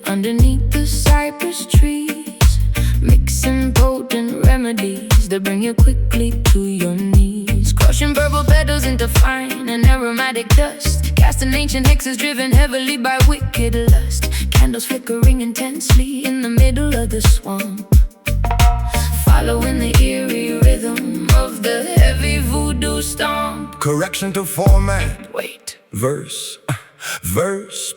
Underneath the cypress trees, mixing potent remedies that bring you quickly to your knees. Crushing purple petals into fine and aromatic dust, casting ancient hexes driven heavily by wicked lust. Candles flickering intensely in the middle of the swamp, following the eerie rhythm of the heavy voodoo stomp. Correction to format. Wait. Verse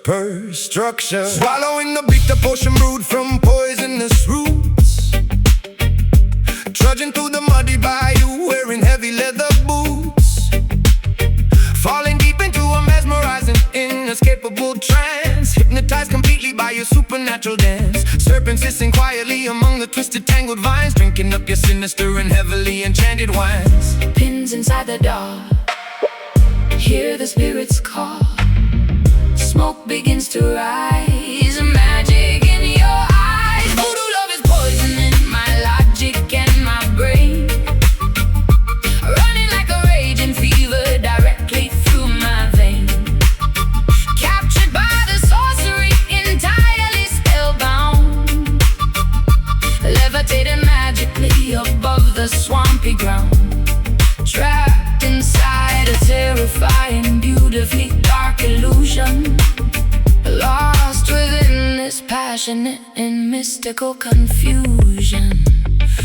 per structure. Swallowing the beat, the potion brewed from poisonous roots. Trudging through the muddy bayou, wearing heavy leather boots. Falling deep into a mesmerizing, inescapable trance. Hypnotized completely by your supernatural dance. Serpents hissing quietly among the twisted, tangled vines, drinking up your sinister and heavily enchanted wines. Pins inside the dark, hear the spirits call. Smoke begins to rise, magic in your eyes. Voodoo love is poisoning my logic and my brain, running like a raging fever directly through my vein. Captured by the sorcery, entirely spellbound, levitating magically above the swampy ground. Trapped inside a terrifying, beautifully dark illusion, lost within this passionate and mystical confusion.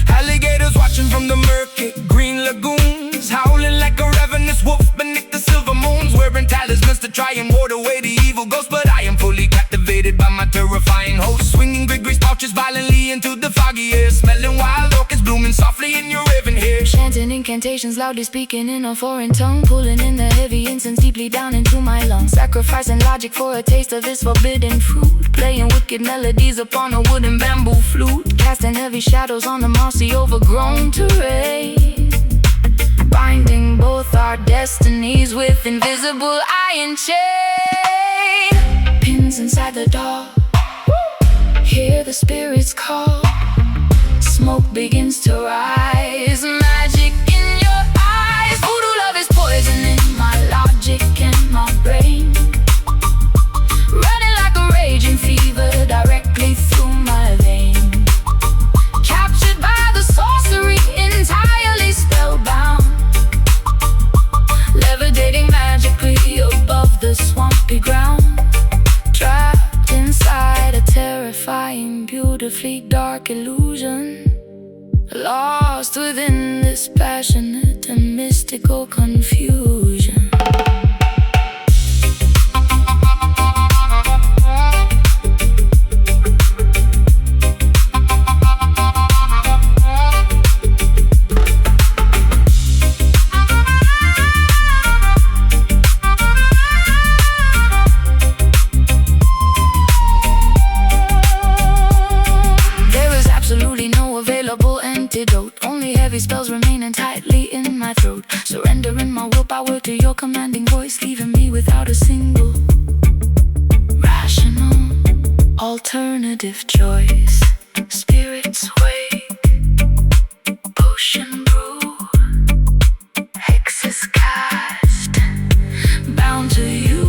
Alligators watching from the murky green lagoons, howling like a ravenous wolf beneath the silver moons, wearing talismans to try and ward away the evil ghost. But I am fully captivated by my terrifying host, swinging Grigori's pouches violently into the foggy air, smelling wild orchids blooming softly in your raven hair. Chanting incantations, loudly speaking in a foreign tongue, pulling in the heavy incense deeply down into my lungs. Sacrificing logic for a taste of this forbidden fruit, playing wicked melodies upon a wooden bamboo flute, casting heavy shadows on the mossy overgrown terrain, binding both our destinies with invisible iron chain. Pins inside the dark, hear the spirits call. Smoke begins to rise, magic in your eyes. Voodoo love is poisoning my logic and my brain, running like a raging fever directly through my vein. Captured by the sorcery, entirely spellbound, levitating magically above the swampy ground. Trapped inside a terrifying, beautifully dark illusion, lost within this passionate and mystical confusion. Only heavy spells remaining tightly in my throat, surrendering my willpower to your commanding voice, leaving me without a single rational alternative choice. Spirits wake, potion brew, hexes cast, bound to you.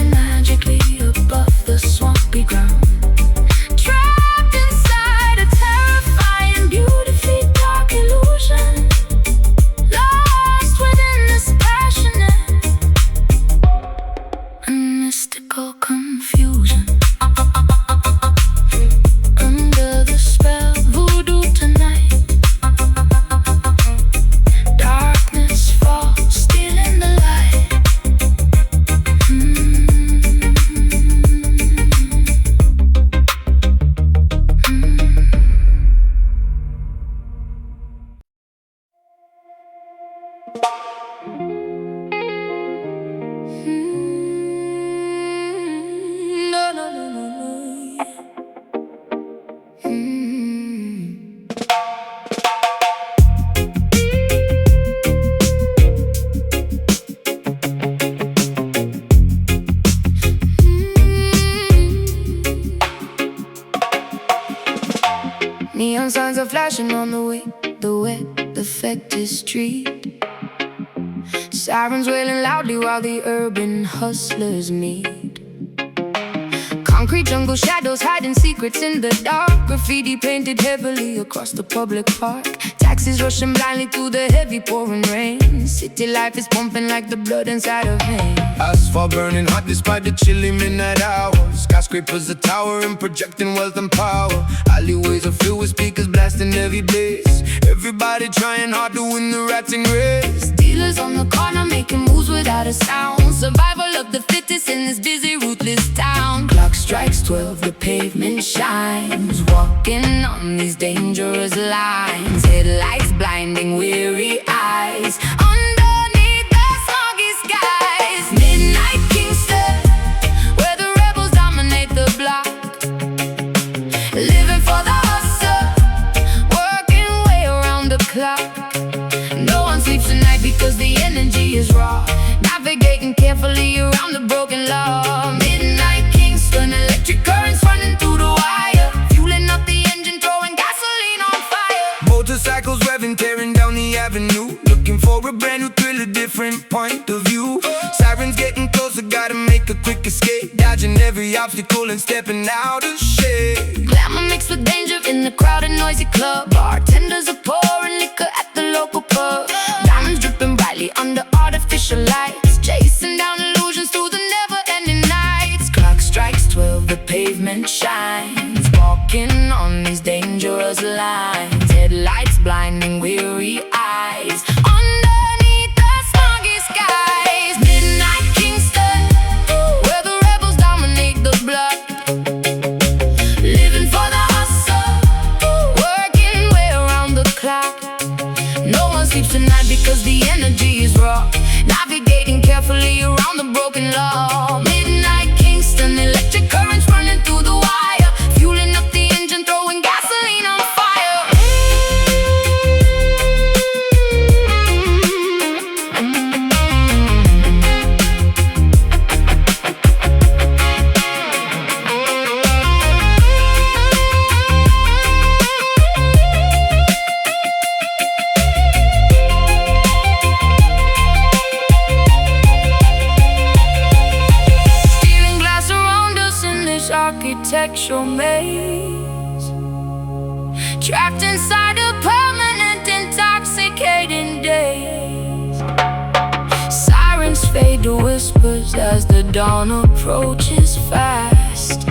Magically above the swampy ground. Neon signs are flashing on the way. The wet, affected street. Sirens wailing loudly while the urban hustlers meet. Concrete jungle shadows hiding secrets in the dark. Graffiti painted heavily across the public park. Taxis rushing blindly through the heavy pouring rain. City life is pumping like the blood inside of veins. Asphalt burning hot despite the chilly midnight hours. Skyscrapers are towering, projecting wealth and power. Alleyways are filled with speakers blasting heavy bass. Everybody trying hard to win the ratting race. Dealers on the corner making moves without a sound. Survival of the fittest in this busy, ruthless town. Clock strikes 12, the pavement shines. Walking on these dangerous lines. Headlights blinding weary eyes. Underneath the smoggy skies. Midnight Kingston, where the rebels dominate the block. Living for the hustle, working way around the clock. No one sleeps tonight because the energy is raw. Navigating carefully around the broken law. Midnight Kingston, electric currents running through the wire. Fueling up the engine, throwing gasoline on fire. Motorcycles revving, tearing down the avenue. Looking for a brand new thrill, a different point of view. Sirens getting closer, gotta make a quick escape. Dodging every obstacle and stepping out of shape. Glamour mixed with danger in the crowded, noisy club. Bartenders are pouring liquor at the local pub. Diamonds dripping brightly under artificial lights. Chasing down illusions through the never-ending nights. Clock strikes 12, the pavement shines. Walking on these dangerous lines. Headlights blinding weary eyes. Underneath the smoggy skies. Midnight Kingston, where the rebels dominate the block. Living for the hustle, working way around the clock. No one sleeps tonight because the energy is raw. Navigating carefully around the broken law. Midnight Kingston, electric currents running through the wire. Fueling up the engine, throwing gasoline on fire. Stealing glass around us in this architectural maze. Trapped inside a permanent, intoxicating daze. Sirens fade to whispers as the dawn approaches fast.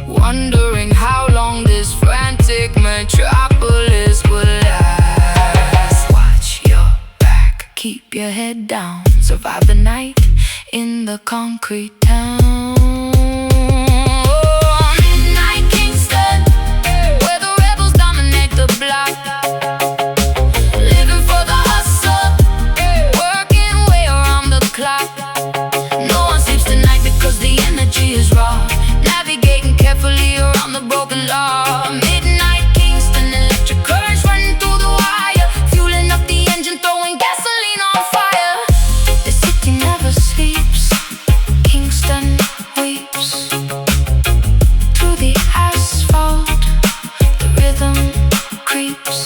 Wondering how long this frantic metropolis will last. Watch your back, keep your head down. Survive the night in the concrete town. Midnight Kingston, where the rebels dominate the block. Living for the hustle, working way around the clock. No one sleeps tonight because the energy is raw. Navigating carefully around the broken law. Midnight Kingston, electric currents running through the wire. Fueling up the engine, throwing gasoline on fire. The city never sleeps, Kingston weeps. Through the asphalt, the rhythm creeps.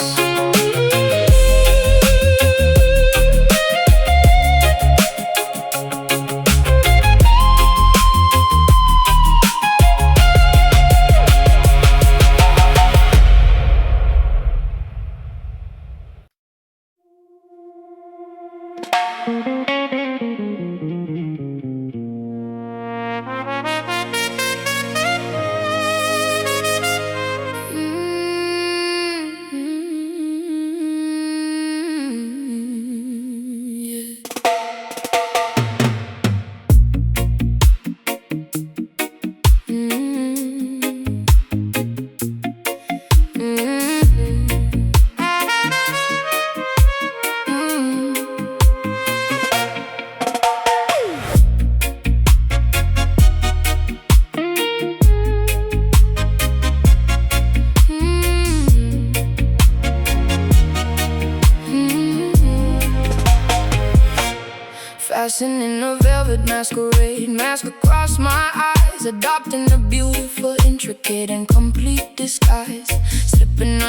Fastening a velvet masquerade, mask across my eyes, adopting a beautiful, intricate, and complete disguise. Slipping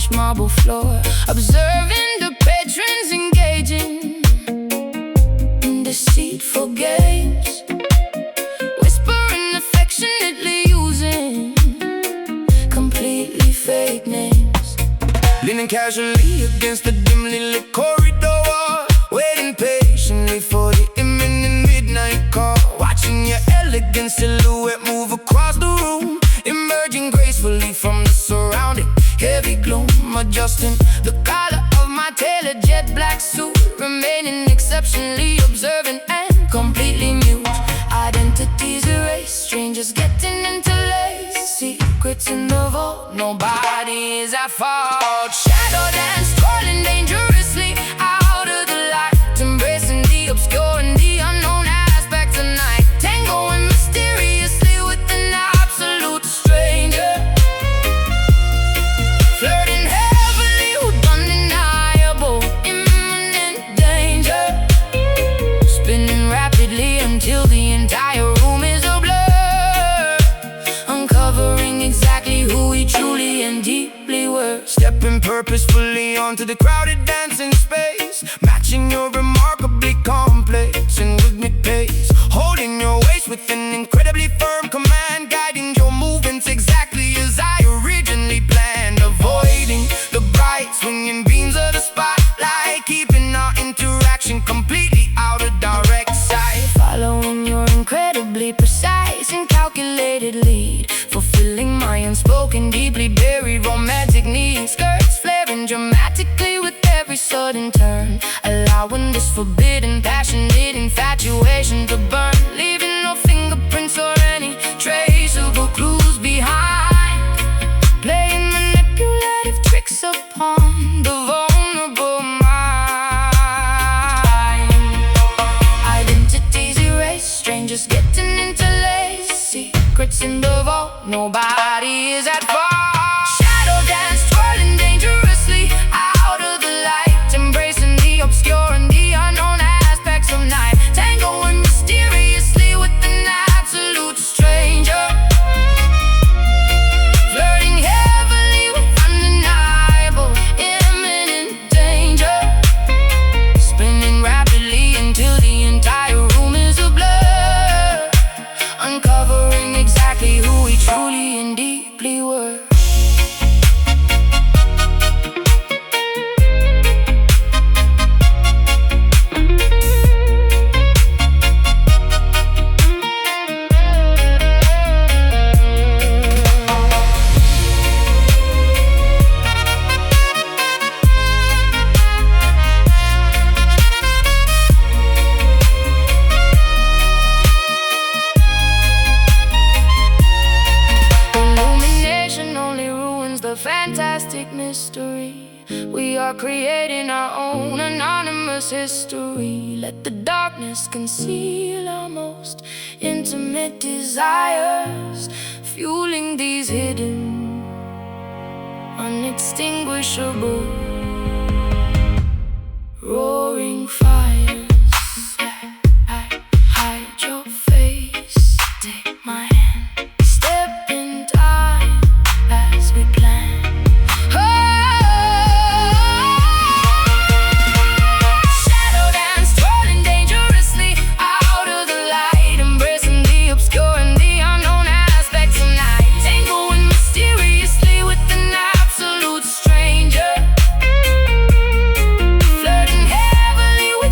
polished marble floor, observing the patrons engaging in deceitful games, whispering affectionately using completely fake names. Leaning casually against the dimly lit corridor, waiting patiently for the imminent midnight call, watching your elegant silhouette move across the room, emerging gracefully from the surrounding heavy gloom, adjusting the collar of my tailored jet black suit, remaining exceptionally observant and completely mute. Identities erased, strangers getting interlaced, secrets in the vault, nobody is at fault. Shadow dance, twirling dangerously out of the light, embracing the obscure and the unknown aspects of night, tangoing mysteriously with an absolute stranger, flirting heavily with undeniable imminent danger, spinning rapidly until the entire room is a blur, uncovering exactly who we truly and deeply were. Stepping purposefully onto the crowded dancing space, matching your remarkably complex and rhythmic pace, holding your waist with an incredibly firm command, guiding your movements exactly as I originally planned, avoiding the bright swinging beams of the spotlight, keeping our interaction completely out of direct sight, Following your incredibly precise and calculated lead, fulfilling my unspoken, deeply buried romantic needs. Skirts flaring dramatically with every sudden turn, allowing this forbidden, passionate infatuation to burn, leaving no fingerprints or any traceable clues behind, playing manipulative tricks upon the vulnerable mind. Identities erased, strangers getting interlaced, secrets in the vault, nobody is at fault. Shadow dance, twirling dangerously out of the light, embracing the obscure and the unknown aspects of night, tangoing mysteriously with an absolute stranger, flirting heavily with undeniable imminent danger, spinning rapidly until the entire room is a blur, uncovering exactly who we truly and deeply were. Illumination only ruins the fantastic mystery. We are creating our own anonymous history. Let the darkness conceal our most intimate desires, fueling these hidden, unextinguishable, roaring fires. Hide your face, take my hand, step in time as we plan. Shadow dance, twirling dangerously out of the light, embracing the obscure and the unknown aspects of night, tangoing mysteriously with an absolute stranger, flirting heavily with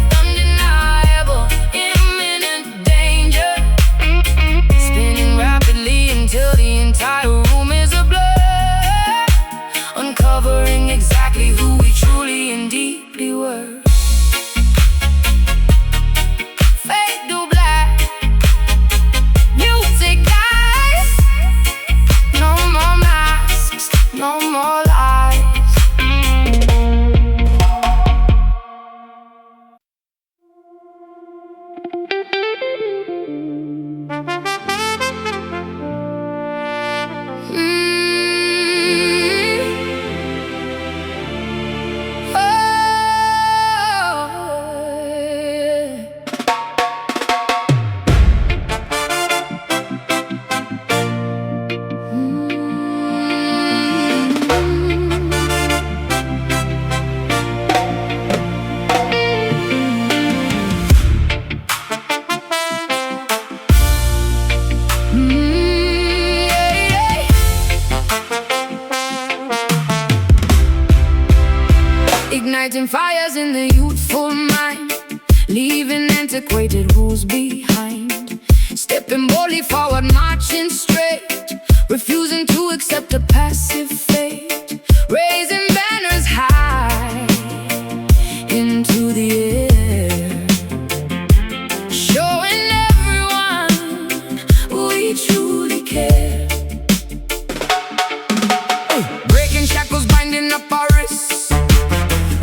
fires in the youthful mind, leaving antiquated rules behind. Stepping boldly forward, marching straight, refusing to accept a passive fate. Raising banners high into the air, showing everyone we truly care. Breaking shackles, binding up our wrists,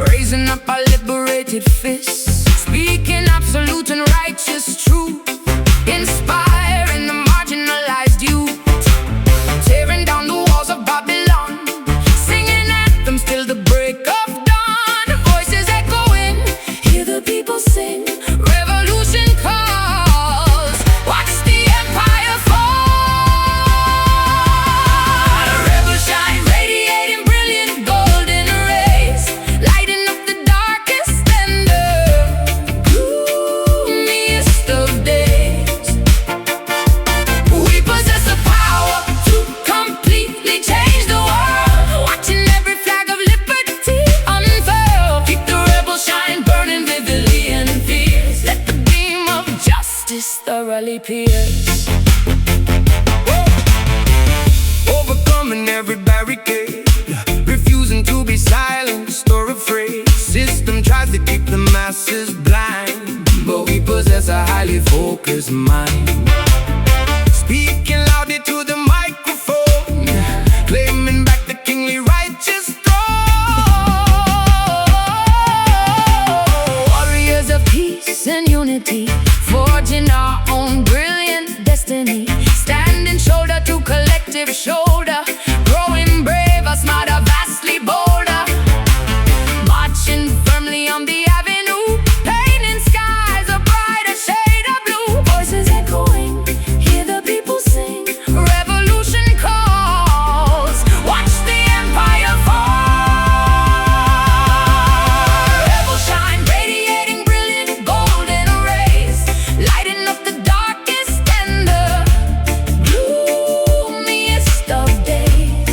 raising up our liberated fists, speaking absolute and righteous truth, inspiring the marginalized youth, tearing down the walls of Babylon, singing anthems till the break of dawn. Voices echoing, hear the people sing, revolution calls, watch the empire fall. Rebel shine, radiating brilliant golden rays, lighting up the darkest and the gloomiest of days. We possess the power to completely change the world, watching every flag of liberty unfurl. Keep the rebel shine burning vividly and fierce, let the beam of justice thoroughly pierce. Overcoming every barricade, refusing to be silenced or afraid. System tries to keep the masses blind, but we possess a highly focused mind. Speaking loudly to the microphone, claiming back the kingly righteous throne. Warriors of peace and unity, forging our own brilliant destiny, standing shoulder to collective shoulder, growing braver, smarter, vastly bolder, marching firmly on the avenue, painting skies a brighter shade of blue. Voices echoing, hear the people sing, revolution calls, watch the empire fall. Rebel shine, radiating brilliant golden rays, lighting up the darkest and the gloomiest of days.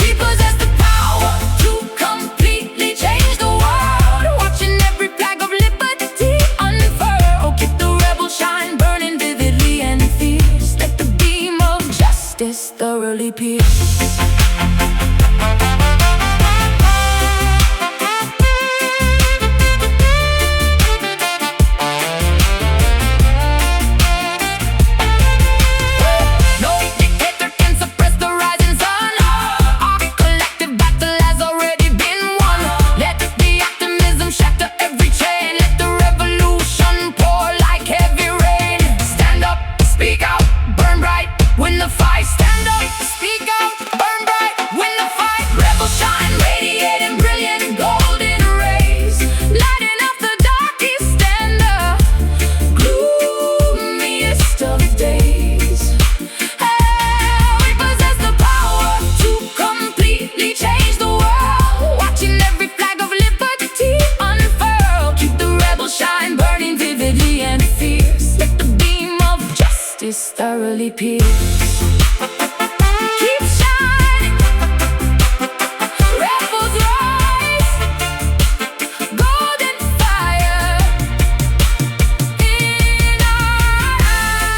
We possess the power to completely change the world, watching every flag of liberty unfurl. Keep the rebel shine burning vividly and fierce, let the beam of justice thoroughly pierce. No dictator can suppress the rising sun. Our collective battle has already been won. Let the optimism shatter every chain, let the revolution pour like heavy rain. Stand up, speak out, burn bright, win the fight. Stand up, speak out, burn bright, win the fight. Rebel shine, radiating brilliant golden rays, lighting up the darkest and the gloomiest of days. We possess the power to completely change the world, watching every flag of liberty unfurl. Keep the rebel shine burning vividly and fierce, let the beam of justice thoroughly pierce. Keep shining, rebels rise, golden fire in our eyes.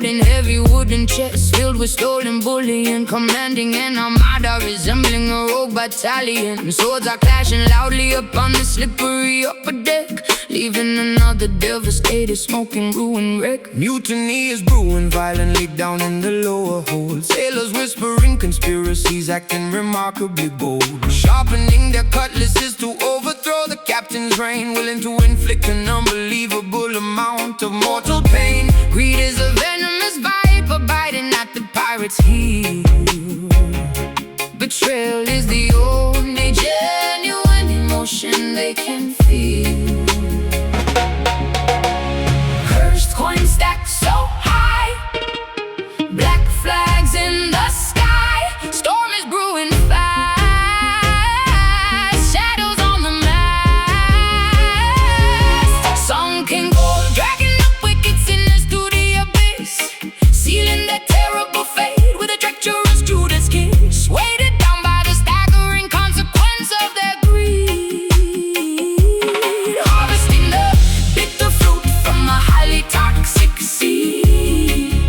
holding heavy wooden chests filled with stolen bullion, commanding an armada resembling a rogue battalion. Swords are clashing loudly upon the slippery upper deck, leaving another devastated, smoking ruin wreck. Mutiny is brewing violently down in the lower hold. Sailors whispering conspiracies, acting remarkably bold, sharpening their cutlasses to overthrow the captain's reign, willing to inflict an unbelievable amount of mortal pain. Greed is a venomous viper biting at the pirate's heel. Betrayal is the only genuine emotion they can feel. Cursed coins stacked so high, black flags in the sky. Storm is brewing fast, shadows on the mast. Sunken gold dragging up wicked sinners to the abyss, sealing their terrible fate with a treacherous Judas kiss. Weighted down by the staggering consequence of their greed, harvesting the bitter fruit from a highly toxic seed,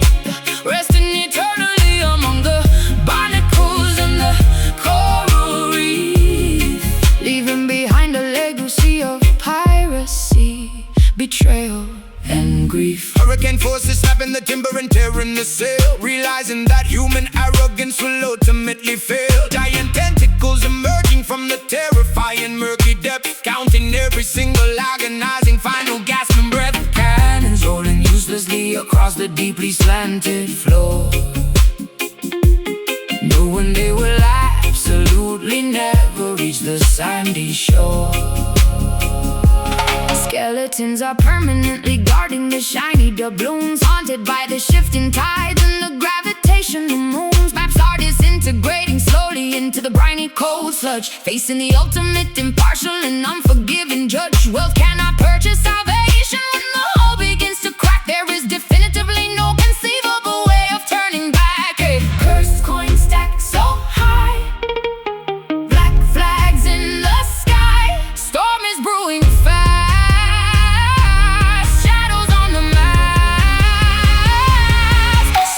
resting eternally among the barnacles and the coral reef, leaving behind a legacy of piracy, betrayal, and grief. Hurricane forces snapping the timber and tearing the sail, realizing that human arrogance will ultimately fail. Giant tentacles emerging from the terrifying murky depths, counting every single agonizing final gasping breath. Cannons rolling uselessly across the deeply slanted floor, knowing they will absolutely never reach the sandy shore. Skeletons are permanently guarding the shiny doubloons, haunted by the shifting tides and the gravitational moons. Maps are disintegrating slowly into the briny cold sludge, facing the ultimate impartial and unforgiving judge. Wealth cannot purchase salvation. When the hull begins to crack, there is definitively no conceivable way of turning back. A cursed coin stacked so high, black flags in the sky. Storm is brewing fast, shadows on the mast.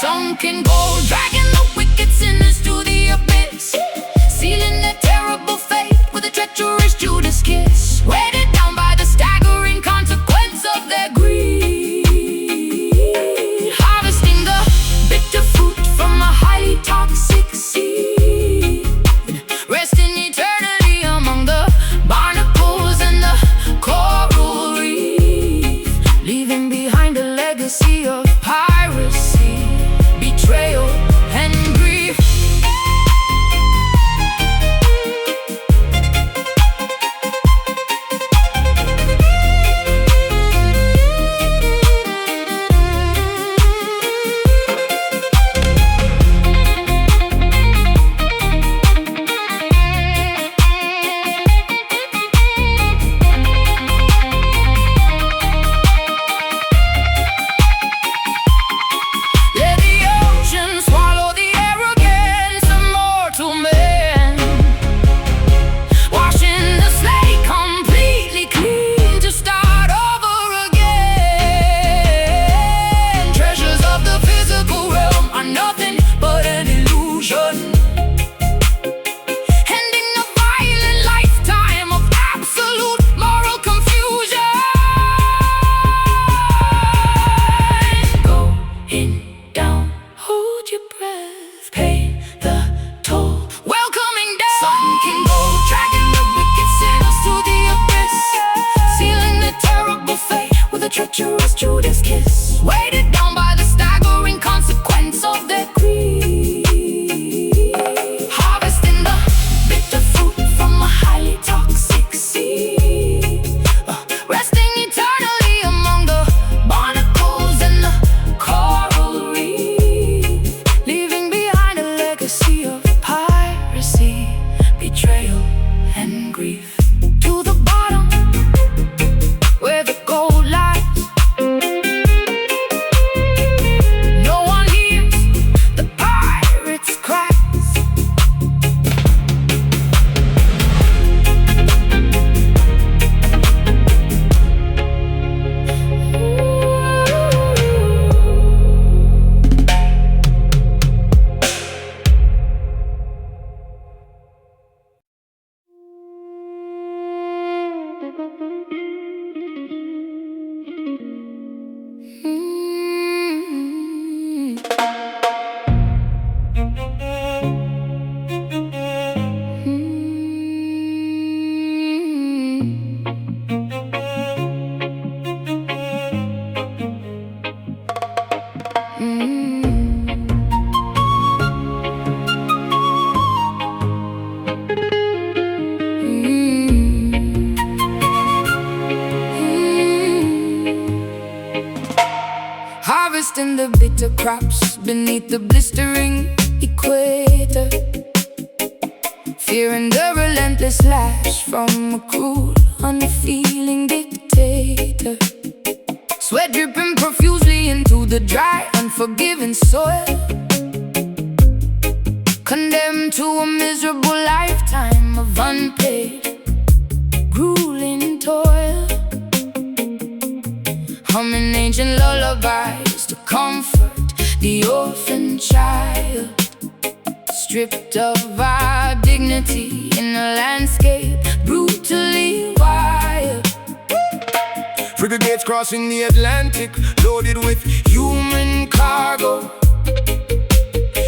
Sunken gold dragging the wicked sinners to the abyss, sealing their terrible fate with a treacherous Judas kiss. Weighted down by the staggering consequence of their greed, harvesting the bitter fruit from a highly toxic seed, resting eternally among the barnacles and the coral reef, leaving behind a legacy of piracy, betrayal, and grief. Let the ocean swallow the arrogance of mortal men, washing the slate completely clean to start over again. Treasures of the physical realm are nothing but an illusion, ending a violent lifetime of absolute moral confusion. Go in down, hold your breath, pay the toll. Welcoming down, sunken gold, dragging the wicked sinners to the abyss, sealing their terrible fate with a treacherous Judas kiss. Weighted down by the staggering consequence of their greed, harvesting the bitter fruit from a highly toxic seed, resting eternally among the barnacles and the coral reef, leaving behind a legacy of piracy, betrayal, and grief. To the bottom, where the gold lies, harvesting the bitter crops beneath the blistering equator, fearing the relentless lash from a cruel, unfeeling dictator. Sweat dripping profusely into the dry, unforgiving soil, condemned to a miserable lifetime of unpaid, grueling toil, humming ancient lullabies to comfort the orphan child, stripped of our dignity in a landscape brutally wild. Frigates crossing the Atlantic, loaded with human cargo,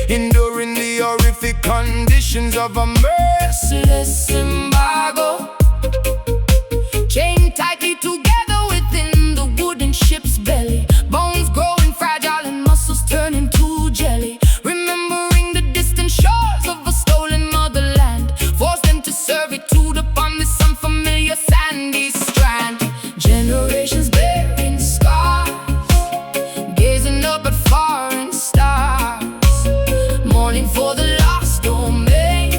enduring the horrific conditions of a merciless embargo, chained tightly together within the wooden ship's belly, bones growing fragile and muscles turning to jelly, remembering the distant shores of a stolen motherland, forced them to servitude upon this unfamiliar sandy strand. Generations bearing scars, gazing up at foreign stars, mourning for the lost domain,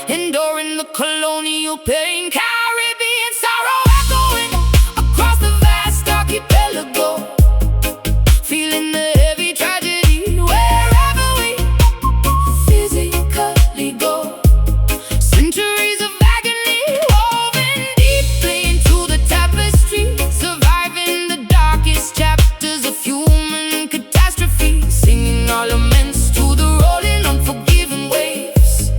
enduring the colonial pain. Caribbean sorrow echoing across the vast archipelago, feeling the heavy tragedy wherever we physically go. Centuries of agony woven deeply into the tapestry, surviving the darkest chapters of human catastrophe, singing our laments to the rolling, unforgiving waves,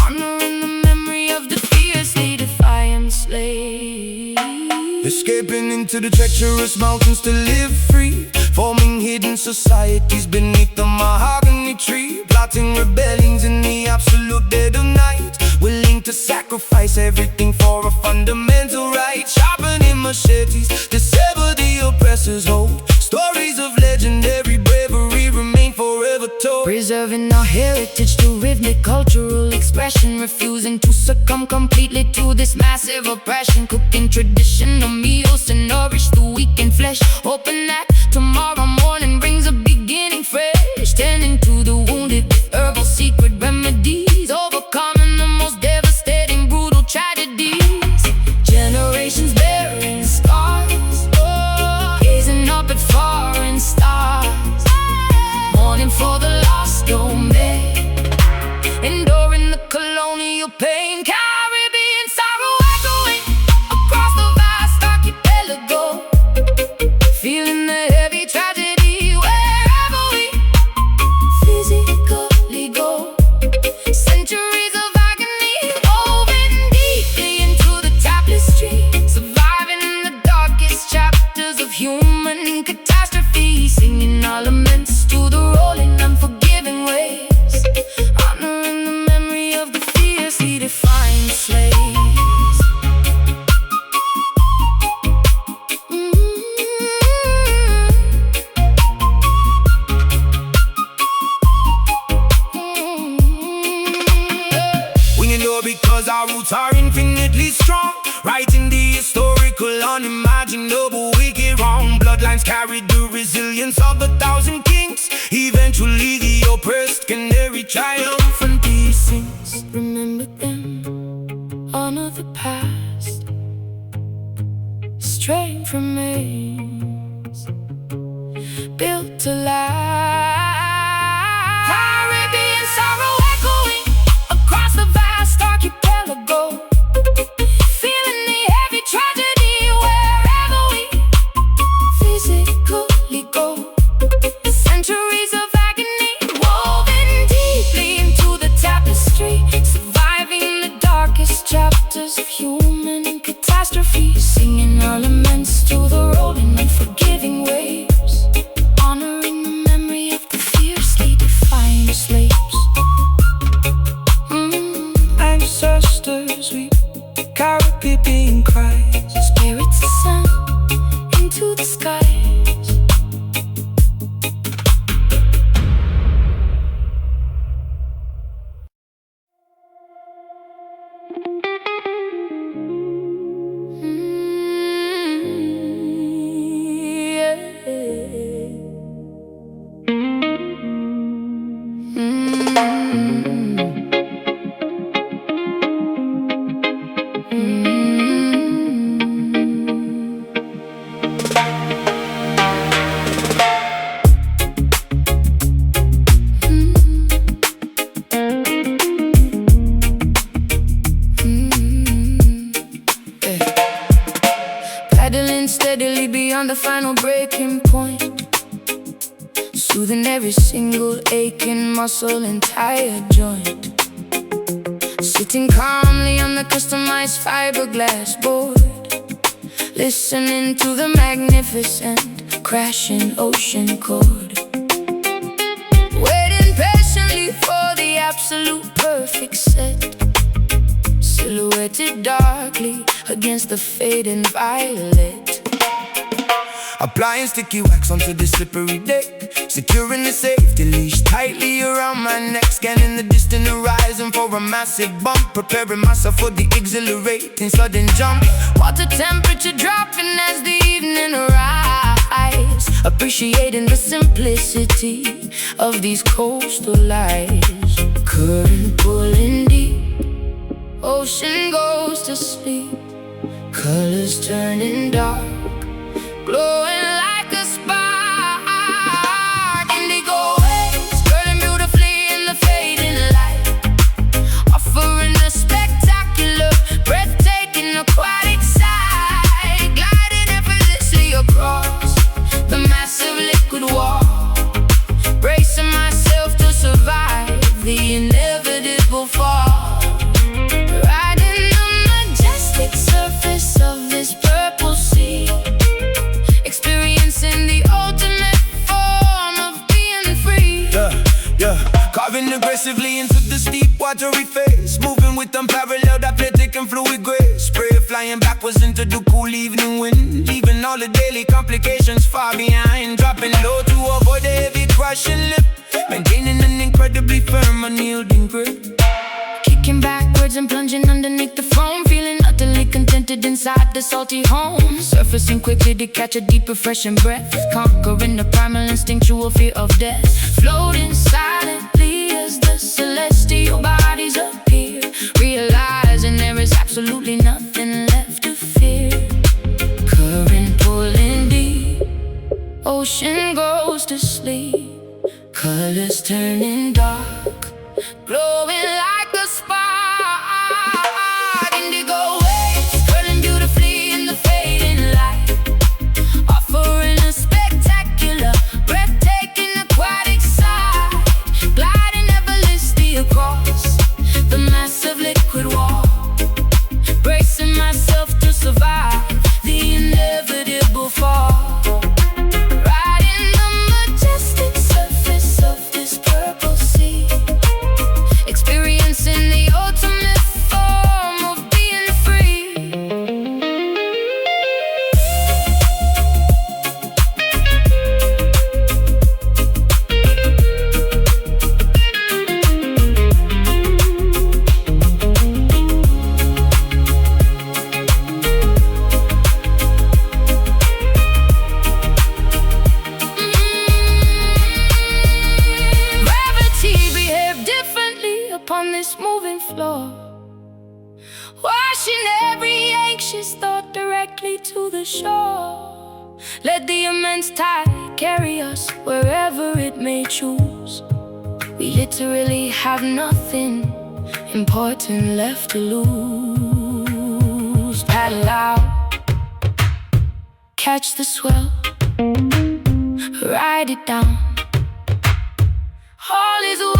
honoring the memory of the fiercely defiant slaves. Escaping into the treacherous mountains to live free, forming hidden societies beneath the mahogany tree, plotting rebellions in the absolute dead of night, willing to sacrifice everything for a fundamental right, sharpening machetes to sever the oppressor's hold. Stories of legendary bravery remain forever told, Preserving our heritage through rhythmic cultural expression, refusing to succumb completely to this massive oppression, cooking traditional meals to nourish the weak in flesh, hoping that tomorrow morning brings a beginning fresh, tending to the wounded with herbal secret remedies, overcoming the most devastating brutal tragedies. Generations bearing scars, gazing up at foreign stars, mourning for the lost domain, enduring the colonial pain. Caribbean sorrow echoing across the vast archipelago, feeling the heavy tragedy wherever we physically go. Centuries of agony woven deeply into the tapestry, surviving in the darkest chapters of human catastrophe, singing our laments to the rolling, unforgiving waves, honoring the memory of the fiercely defiant slaves. we endure because our roots are infinitely strong, writing the historical, unimaginable, wicked wrong. Bloodlines carry the resilience of 1,000 kings, eventually the oppressed can never triumph. And these sings, remember them, honor the past, strength remains, built to last. Caribbean sorrow echoing across the vast archipelago, feeling the heavy tragedy wherever we physically go. Centuries of agony woven deeply into the tapestry, surviving the darkest chapters of human catastrophe, singing our laments to the rolling, unforgiving waves, honoring the memory soothing every single aching muscle and tired joint. Sitting calmly on the customized fiberglass board, listening to the magnificent crashing ocean chord, waiting patiently for the absolute perfect set, silhouetted darkly against the fading violet. Applying sticky wax onto the slippery deck, securing the safety leash tightly around my neck. Scanning the distant horizon for a massive bump, preparing myself for the exhilarating sudden jump. Water temperature dropping as the evening arrives, appreciating the simplicity of these coastal lights. Current pulling deep, ocean goes to sleep, colors turning dark, glowing like a spark. Indigo waves curling beautifully in the fading light, offering a spectacular, breathtaking aquatic sight, gliding effortlessly across the massive liquid wall, bracing myself to survive the inevitable fall, riding the majestic surface of this purple sea, experiencing the ultimate form of being free. Carving aggressively into the steep watery face, moving with unparalleled athletic and fluid grace. Spray flying backwards into the cool evening wind, leaving all the daily complications far behind. Dropping low to avoid a heavy crushing lip, maintaining an incredibly firm, unyielding grip. Kicking backwards and plunging underneath the foam, feeling utterly contented inside the salty home. Surfacing quickly to catch a deep, refreshing breath, conquering the primal instinctual fear of death. Floating silently as the celestial bodies appear, realizing there is absolutely nothing left to fear. Current pulling deep, ocean goes to sleep, colors turning dark, glowing like a spark. Indigo waves curling beautifully in the fading light, offering a spectacular, breathtaking aquatic sight, gliding effortlessly across the massive liquid wall, bracing myself to survive the inevitable fall, riding the majestic surface of this purple sea, experiencing the ultimate form of being free. Gravity behaved differently upon this moving floor, washing every anxious thought directly to the shore. Let the immense tide carry us wherever it may choose. We literally have nothing important left to lose. Paddle out, catch the swell, ride it down, all is well.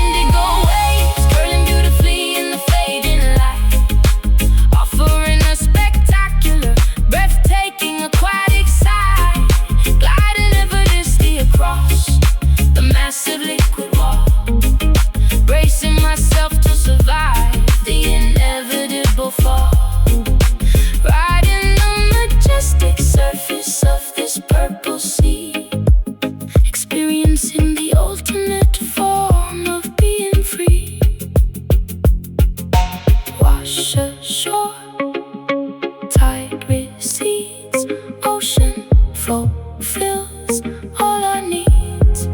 Indigo waves curling beautifully in the fading light, offering a spectacular, breathtaking aquatic sight, gliding effortlessly across the massive liquid wall, bracing myself to survive the inevitable fall, riding the majestic surface of this purple sea, experiencing the ultimate form of being free. Wash ashore, tide recedes, ocean fulfills all our needs.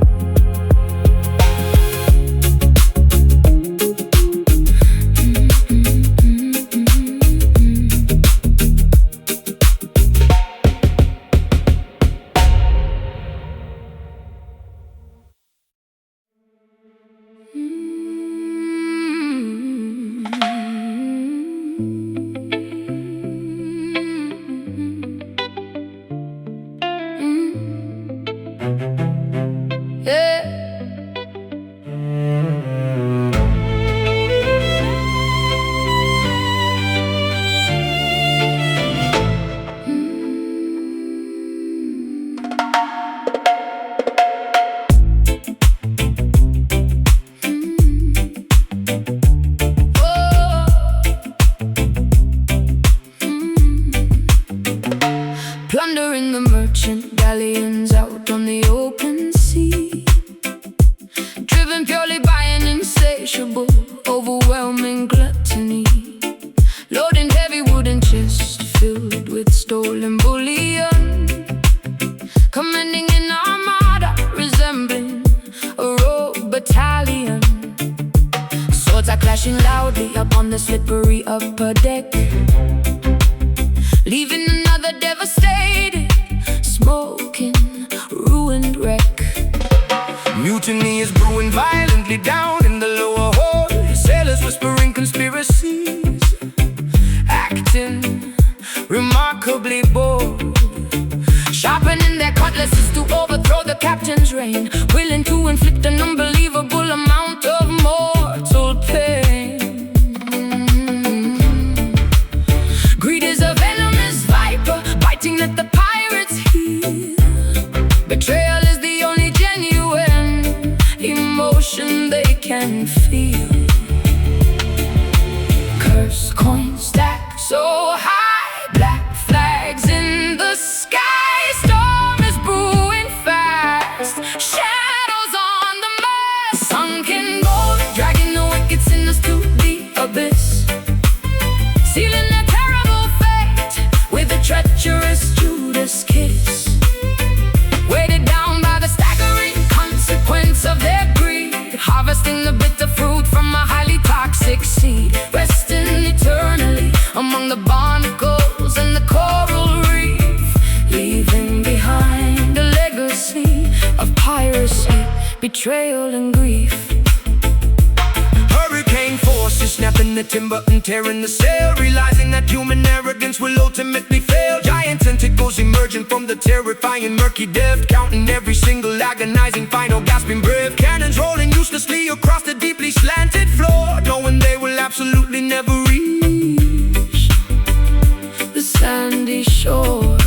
merchant galleons out on the open sea, driven purely by an insatiable, overwhelming gluttony, loading heavy wooden chests filled with stolen bullion, commanding an armada resembling a rogue battalion. Swords are clashing loudly upon the slippery upper deck, leaving another devastated, smoking, ruined wreck. Mutiny is brewing violently down in the lower hold, sailors whispering conspiracies, acting remarkably bold, sharpening their cutlasses to overthrow the captain's reign, willing to inflict an unbelievable amount of mortal pain. Greed is a venomous viper, biting at the pirates' heel. Betrayal is the only genuine emotion they can feel. Cursed coins stacked so high, black flags in the sky. Storm is brewing fast, shadows on the mast. Sunken gold, dragging the wicked sinners to the abyss, sealing their terrible fate with a treacherous Judas kiss. Weighted down by the staggering consequence of their greed, harvesting the bitter fruit from a highly toxic seed, resting eternally among the barnacles and the coral reef, leaving behind a legacy of piracy, betrayal and grief. Hurricane forces snapping the timber and tearing the sail, realizing that human arrogance will ultimately fail. Giant tentacles emerging from the terrifying murky depth, counting every single agonizing final gasping breath. Cannons rolling uselessly across the deeply slanted floor, knowing they will absolutely never reach the sandy shore.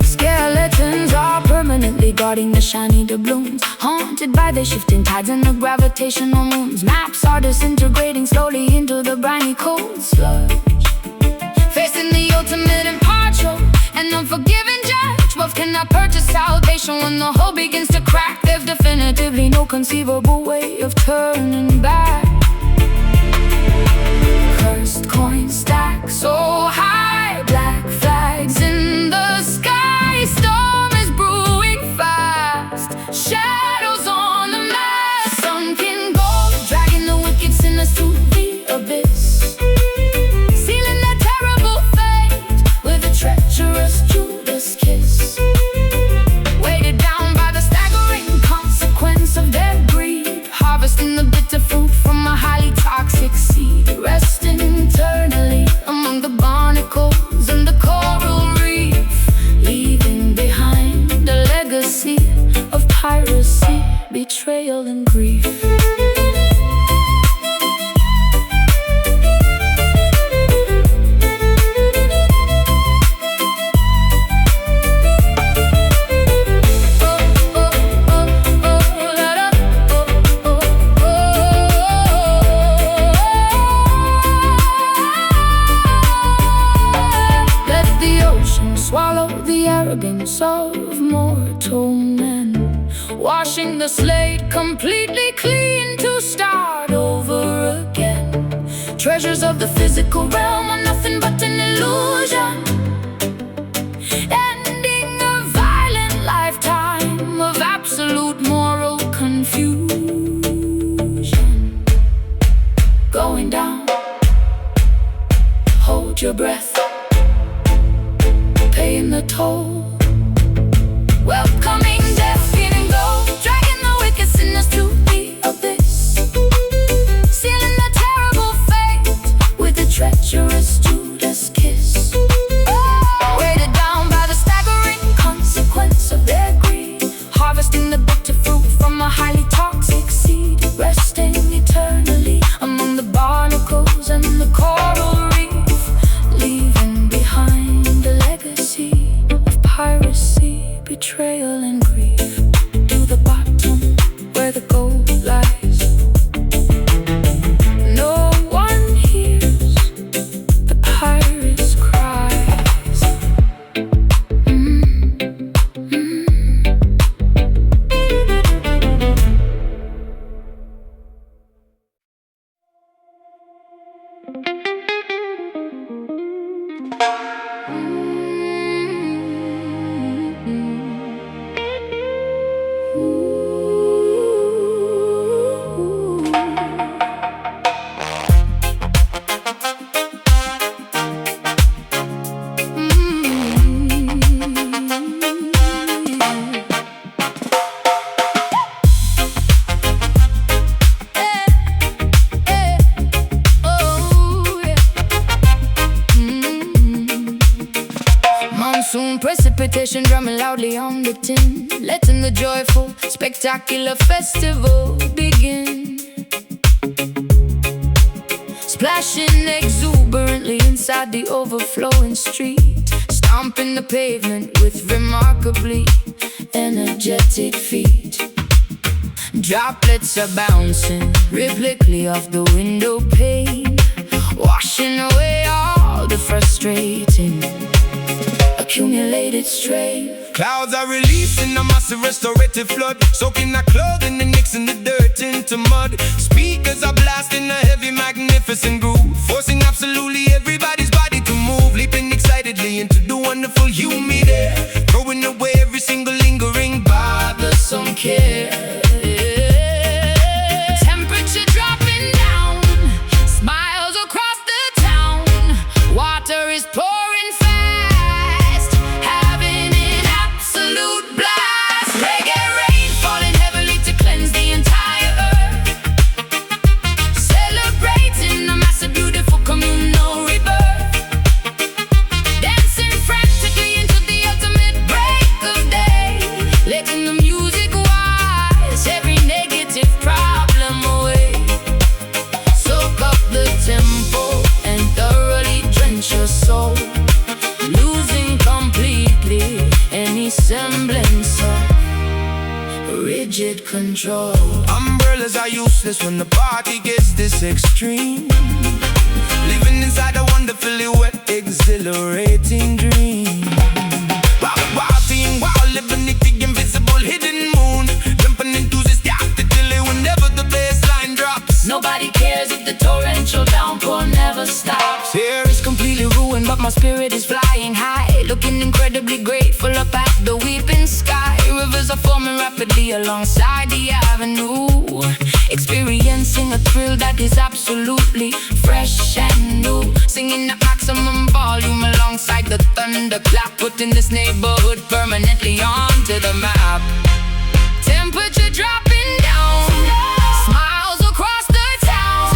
Skeletons are permanently guarding the shiny doubloons, haunted by the shifting tides and the gravitational moons. Maps are disintegrating slowly into the briny cold sludge, facing the ultimate impartial and unforgiving judge. Wealth cannot purchase salvation when the hull begins to crack. There's definitively no conceivable way of turning back. Cursed coins stack so high, black flags in the sky. Storm is brewing fast, shadows on the mast. Sunken gold, dragging the wicked sinners to the abyss, sealing their terrible fate with a treacherous Judas kiss. Weighted down by the staggering consequence of their greed, harvesting the bitter fruit from a highly toxic seed, resting eternally among the barnacles and the coral reef, leaving behind a legacy of piracy, betrayal and grief. Swallow the arrogance of mortal men, washing the slate completely clean to start over again. Treasures of the physical realm are nothing but an illusion, ending a violent lifetime of absolute moral confusion. Going down, hold your breath, paying the toll, welcoming death, feeling gold, dragging the wicked sinners to the abyss, sealing the terrible fate with a treacherous Judas kiss. Weighted down by the staggering consequence of their greed, harvesting the bitter fruit from a highly toxic seed, resting eternally among the barnacles and the coral reef, leaving behind a legacy of piracy, betrayal and grief. To the bottom where the gold lies, no one hears the pirate's cries. meditation drumming loudly on the tin, letting the joyful, spectacular festival begin. Splashing exuberantly inside the overflowing street, stomping the pavement with remarkably energetic feet. Droplets are bouncing rhythmically off the window pane, washing away all the frustrating accumulated strain. Clouds are releasing a massive restorative flood, soaking our clothing and mixing the dirt into mud. Speakers are blasting a heavy, magnificent groove, forcing absolutely everybody's body to move, leaping excitedly into the wonderful humid air, throwing away every single lingering bothersome care. Temperature dropping down, smiles across the town. Water is pouring fast, having an absolute blast. Reggae rain falling heavily to cleanse the entire earth, celebrating a massive, beautiful communal rebirth. Dancing frantically into the ultimate break of day, letting the music wash every negative problem away. Soak up the tempo and thoroughly drench your soul, losing completely any semblance of rigid control. Umbrellas are useless when the party gets this extreme, living inside a wonderfully wet, exhilarating dream. Partying while living the invisible hidden moon, jumping enthusiastically whenever the bassline drops. Nobody cares if the torrential downpour never stops. Here It's completely ruined, but my spirit is flying high, looking incredibly grateful up at the weeping sky. Rivers are forming rapidly alongside the avenue, experiencing a thrill that is absolutely fresh and new. Singing at maximum volume alongside the thunderclap, putting this neighborhood permanently onto the map. Temperature dropping down, smiles across the town.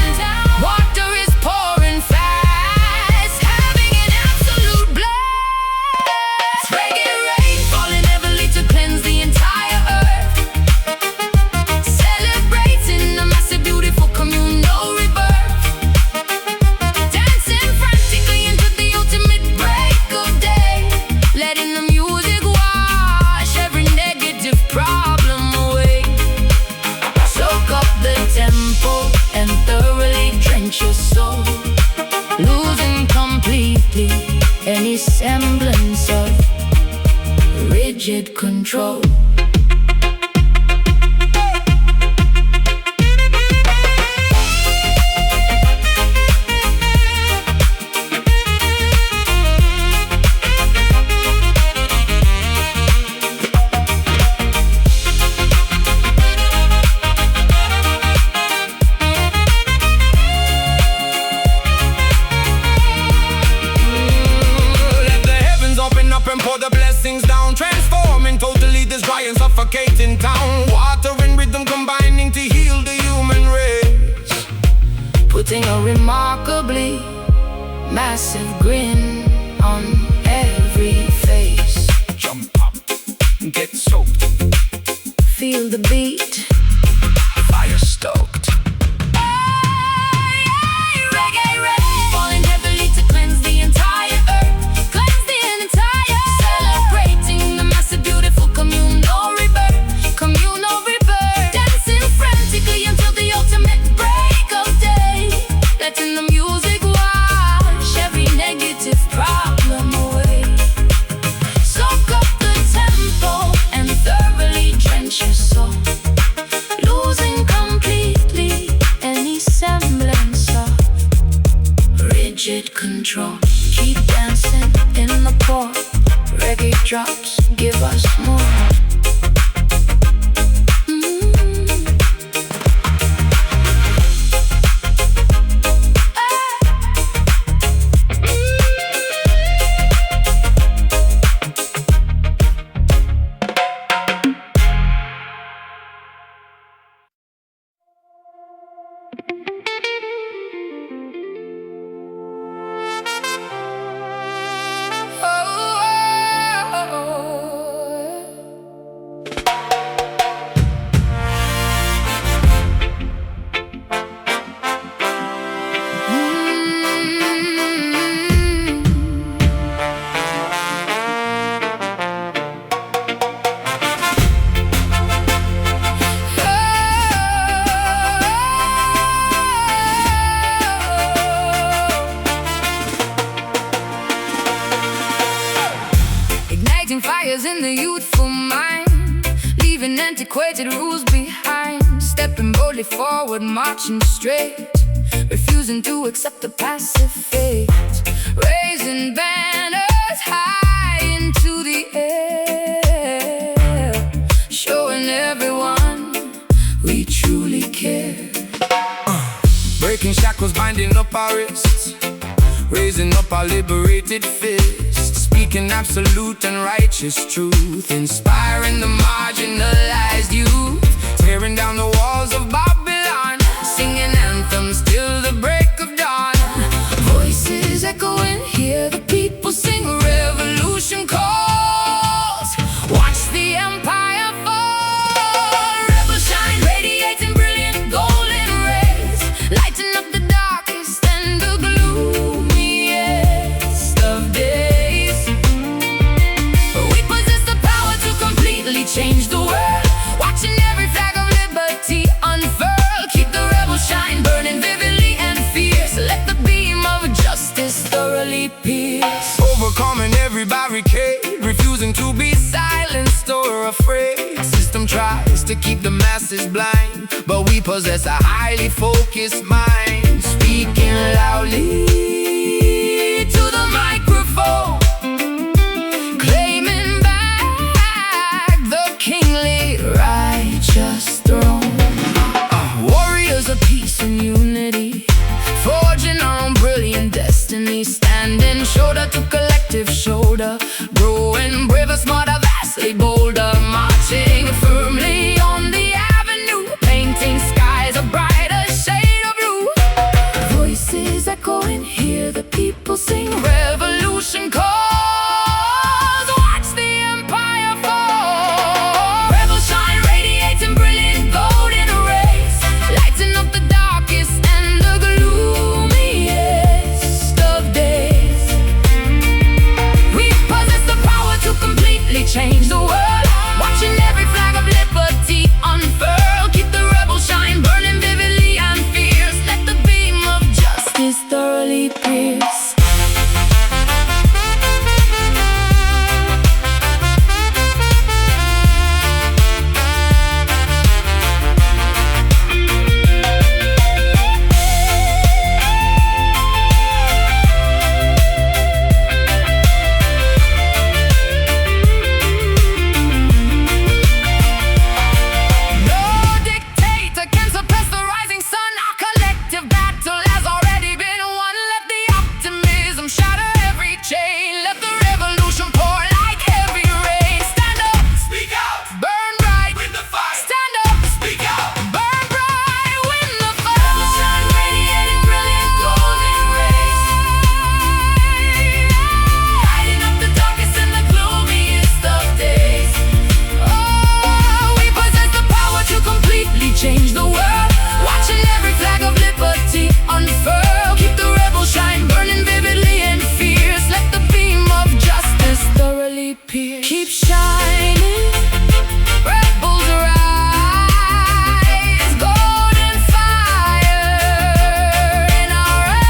Water is pouring fast, having an absolute blast. Reggae rain falling heavily to cleanse the entire earth, celebrating a massive, beautiful communal rebirth. Dancing frantically into the ultimate break of day, letting the music wash every negative problem away. Soak up the tempo and thoroughly drench your soul, losing completely any semblance of rigid control. let the heavens open up and pour the blessings down, transforming totally this dry and suffocating town. Water and rhythm combining to heal the human race, Putting a remarkably massive grin on every face. jump up, get soaked, Feel the beat, fire stoked. reggae rain falling heavily to cleanse the entire earth, cleanse the entire, celebrating the massive, beautiful communal rebirth, dancing frantically until the ultimate break of day, letting the music wash every negative problem away. Soak up the tempo and thoroughly drench your soul, losing completely antiquated rules behind, stepping boldly forward, marching straight, refusing to accept the passive fate, raising banners high into the air, showing everyone we truly care. Breaking shackles, binding up our wrists, raising up our liberated fists, speaking absolute and righteous truth, inspiring the marginalized youth, tearing down the walls of Babylon, singing anthems till the break of dawn. Voices echoing, hear the people sing, revolution calls, watch the empire fall. Rebels shine, radiating brilliant golden rays, lighting up the darkest and the gloomiest of days. We possess the power to completely change the world, watching every flag of liberty unfurl. Keep the rebel shine burning vividly and fierce, let the beam of justice thoroughly pierce. Overcoming every barricade, refusing to be silenced or afraid. System tries to keep the masses blind, but we possess a highly focused mind, speaking loudly to the microphone, Claiming back the kingly righteous throne. Warriors of peace and unity, forging our own brilliant destiny, standing shoulder to collective shoulder, growing braver, smarter, vastly bolder, marching firmly on the avenue, painting skies a brighter shade of blue. Voices echoing, hear the people sing, revolution calls, watch the empire fall. Rebels shine, radiating brilliant golden rays, lighting up the darkest and the gloomiest of days. We possess the power to completely change the world, watching every flag of liberty unfurl. Keep the rebel shine burning vividly and fierce, let the beam of justice thoroughly pierce. No dictator can suppress the rising sun. Our collective battle has already been won. Let the optimism shatter every chain, let the revolution pour like heavy rain. Stand up, speak out, burn bright, win the fight. stand up, Speak out, burn bright, win the fight. Shine, radiating brilliant golden rays, lighting up the darkest and the gloomiest of days. Oh, we possess the power to completely change the world, watching every flag of liberty unfurl. Keep the rebel shine burning vividly and fierce, let the beam of justice thoroughly pierce. Keep shining, rebels rise, golden fire in our eyes.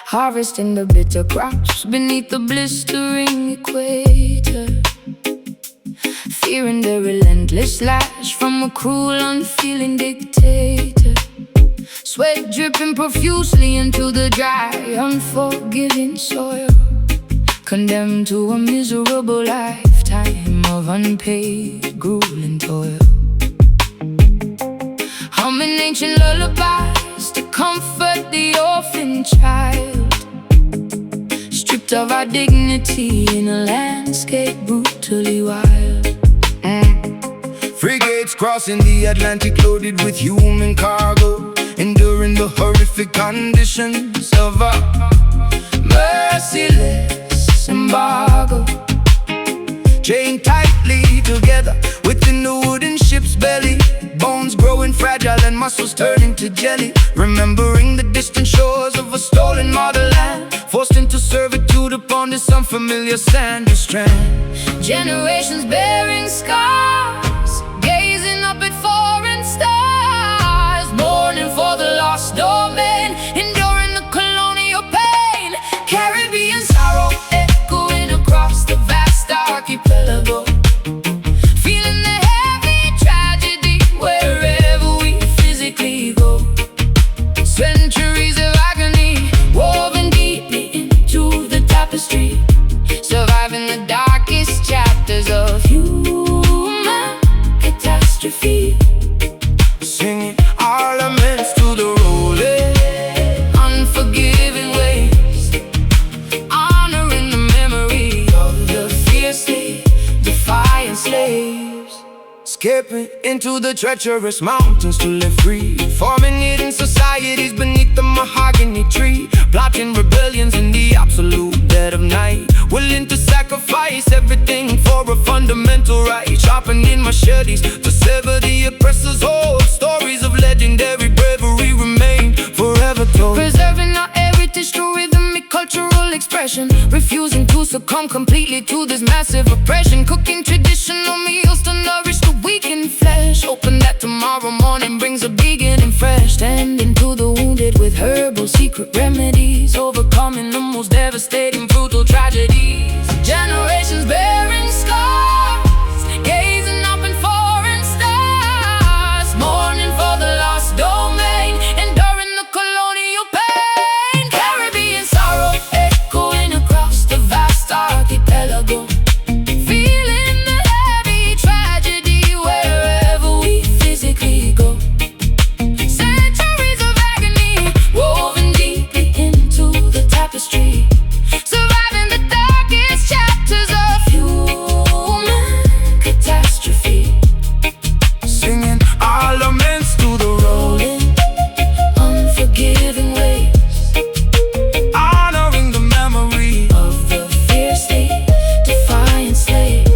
Harvesting the bitter crops beneath the blistering equator, fearing the relentless lash from a cruel, unfeeling dictator. Sweat dripping profusely into the dry, unforgiving soil, condemned to a miserable lifetime of unpaid, grueling toil. Humming ancient lullabies to comfort the orphan child, stripped of our dignity in a landscape brutally wild. Frigates crossing the Atlantic loaded with human cargo, enduring the horrific conditions of a merciless embargo. Chained tightly together within the wooden ship's belly, bones growing fragile and muscles turning to jelly. Remembering the distant shores of a stolen motherland, forced into servitude upon this unfamiliar sandy strand. Generations bearing scars, gazing up at foreign stars, mourning for the lost domain, enduring the colonial pain. Caribbean sorrow echoing across the vast archipelago, feeling the heavy tragedy wherever we physically go. Centuries of agony woven deeply into the tapestry, surviving the darkest chapters of human catastrophe. Singing our laments to the rolling, unforgiving waves, honoring the memory of the fiercely defiant slaves. skipping into the treacherous mountains to live free, forming hidden societies beneath the mahogany tree, plotting rebellions in the absolute dead of night, willing to sacrifice everything for a fundamental right, sharpening machetes to sever the oppressor's hold. Stories of legendary bravery remain forever told, Preserving our heritage through rhythmic cultural expression, refusing to succumb completely to this massive oppression. Cooking traditional meals to nourish the weakened flesh, hoping that tomorrow morning brings a beginning fresh. Tending to the wounded with herbal secret remedies, overcoming the most devastating brutal tragedies. Generations bearing scars, gazing up in foreign stars, mourning for the lost domain, enduring the colonial pain. Caribbean sorrow echoing across the vast archipelago, feeling the heavy tragedy wherever we physically go. Centuries of agony woven deeply into the tapestry, surviving the darkest chapters of human catastrophe. singing our laments to the rolling, Unforgiving waves, honoring the memory. of the fiercely defiant slaves.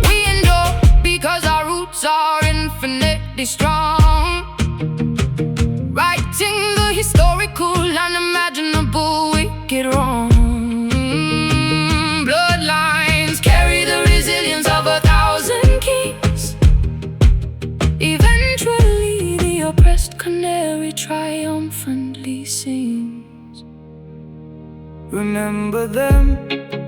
We endure because our roots are infinitely strong, righting the historical, unimaginable wicked wrong. Bloodlines carry the resilience of 1,000 kings. Eventually the oppressed canary triumphantly sings. Remember them,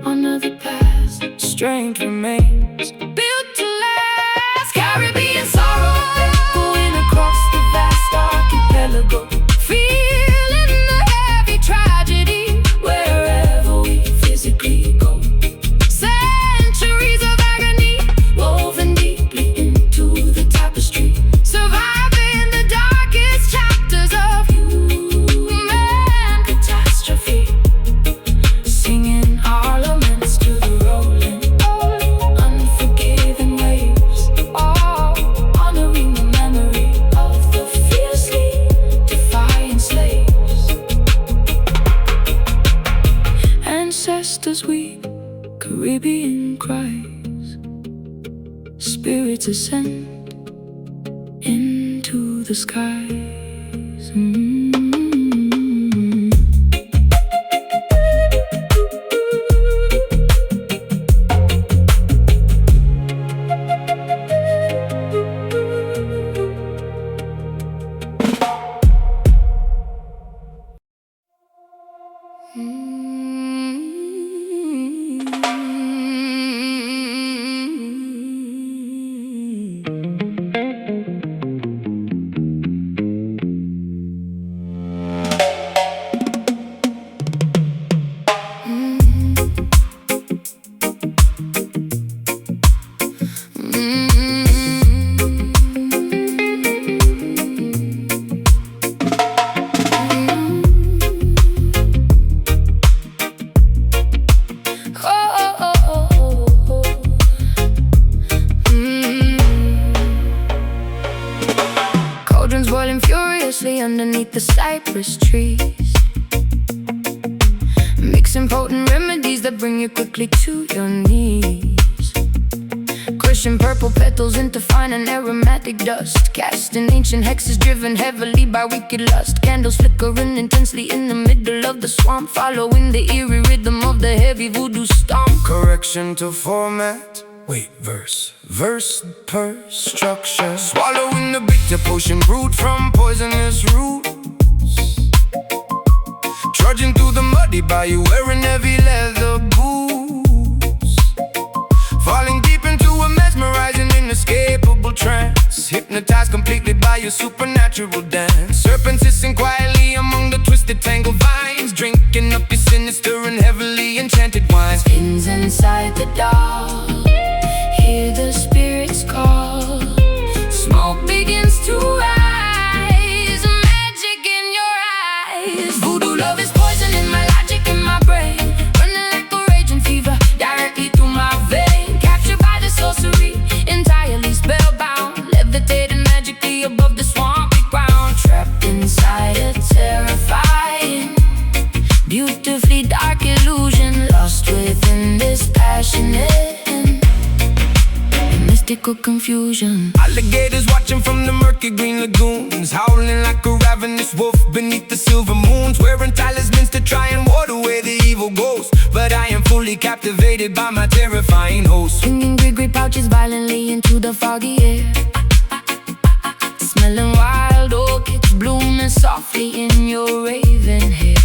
Honor the past, strength remains. built to last. Caribbean sorrow echoing across the vast archipelago, feeling the heavy tragedy wherever we physically go. Centuries of agony woven deeply into the tapestry, surviving the darkest chapters of human catastrophe. Singing our laments to the rolling, unforgiving waves, honoring the memory of the fiercely defiant slaves. Ancestors weep, Caribbean cries, spirits ascend into the skies. effortlessly underneath the cypress trees, mixing potent remedies that bring you quickly to your knees. Crushing purple petals into fine and aromatic dust, casting ancient hexes driven heavily by wicked lust. Candles flickering intensely in the middle of the swamp, following the eerie rhythm of the heavy voodoo stomp. Correction to format. Wait, verse per structure. Swallowing the bitter potion brewed from poisonous roots, trudging through the muddy bayou wearing heavy leather boots, falling deep into a mesmerizing inescapable trance, hypnotized completely by your supernatural dance. Serpents hissing quietly among the twisted tangled vines, drinking up your sinister and heavily enchanted wines. Pins inside the dark, hear the spirits call. Smoke begins to rise, magic in your eyes. Voodoo love is poison in my logic and my brain, running like a raging fever directly through my vein. Captured by the sorcery, entirely spellbound, levitating magically above the swampy ground. Trapped inside a terrifying, beautifully dark illusion, lost within this passionate mystical confusion. Alligators watching from the murky green lagoons, howling like a ravenous wolf beneath the silver moons, wearing talismans to try and ward away the evil ghost. But I am fully captivated by my terrifying host, Swinging gree pouches violently into the foggy air, smelling wild orchids blooming softly in your raven hair.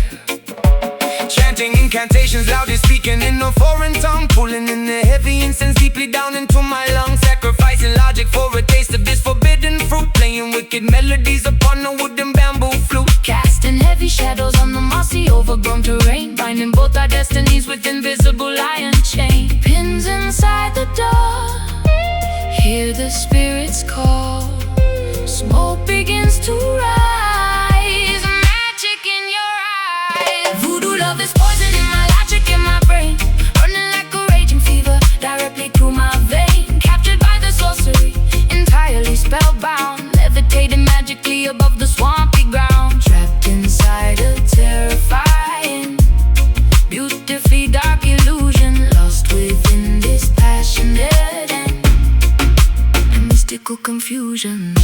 chanting incantations, loudly speaking in a foreign tongue, pulling in the heavy incense deeply down into my lungs, sacrificing logic for a taste of this forbidden fruit, playing wicked melodies upon a wooden bamboo flute, casting heavy shadows on the mossy overgrown terrain, binding both our destinies with invisible iron chain. Pins inside the dark, hear the spirits call. Smoke begins to rise, magic in your eyes. Voodoo love is poison in my logic and my brain, running like a raging fever directly through my vein. Captured by the sorcery, entirely spellbound, levitating magically above the swampy ground. Trapped inside a terrifying, beautifully dark illusion, lost within this passionate and mystical confusion.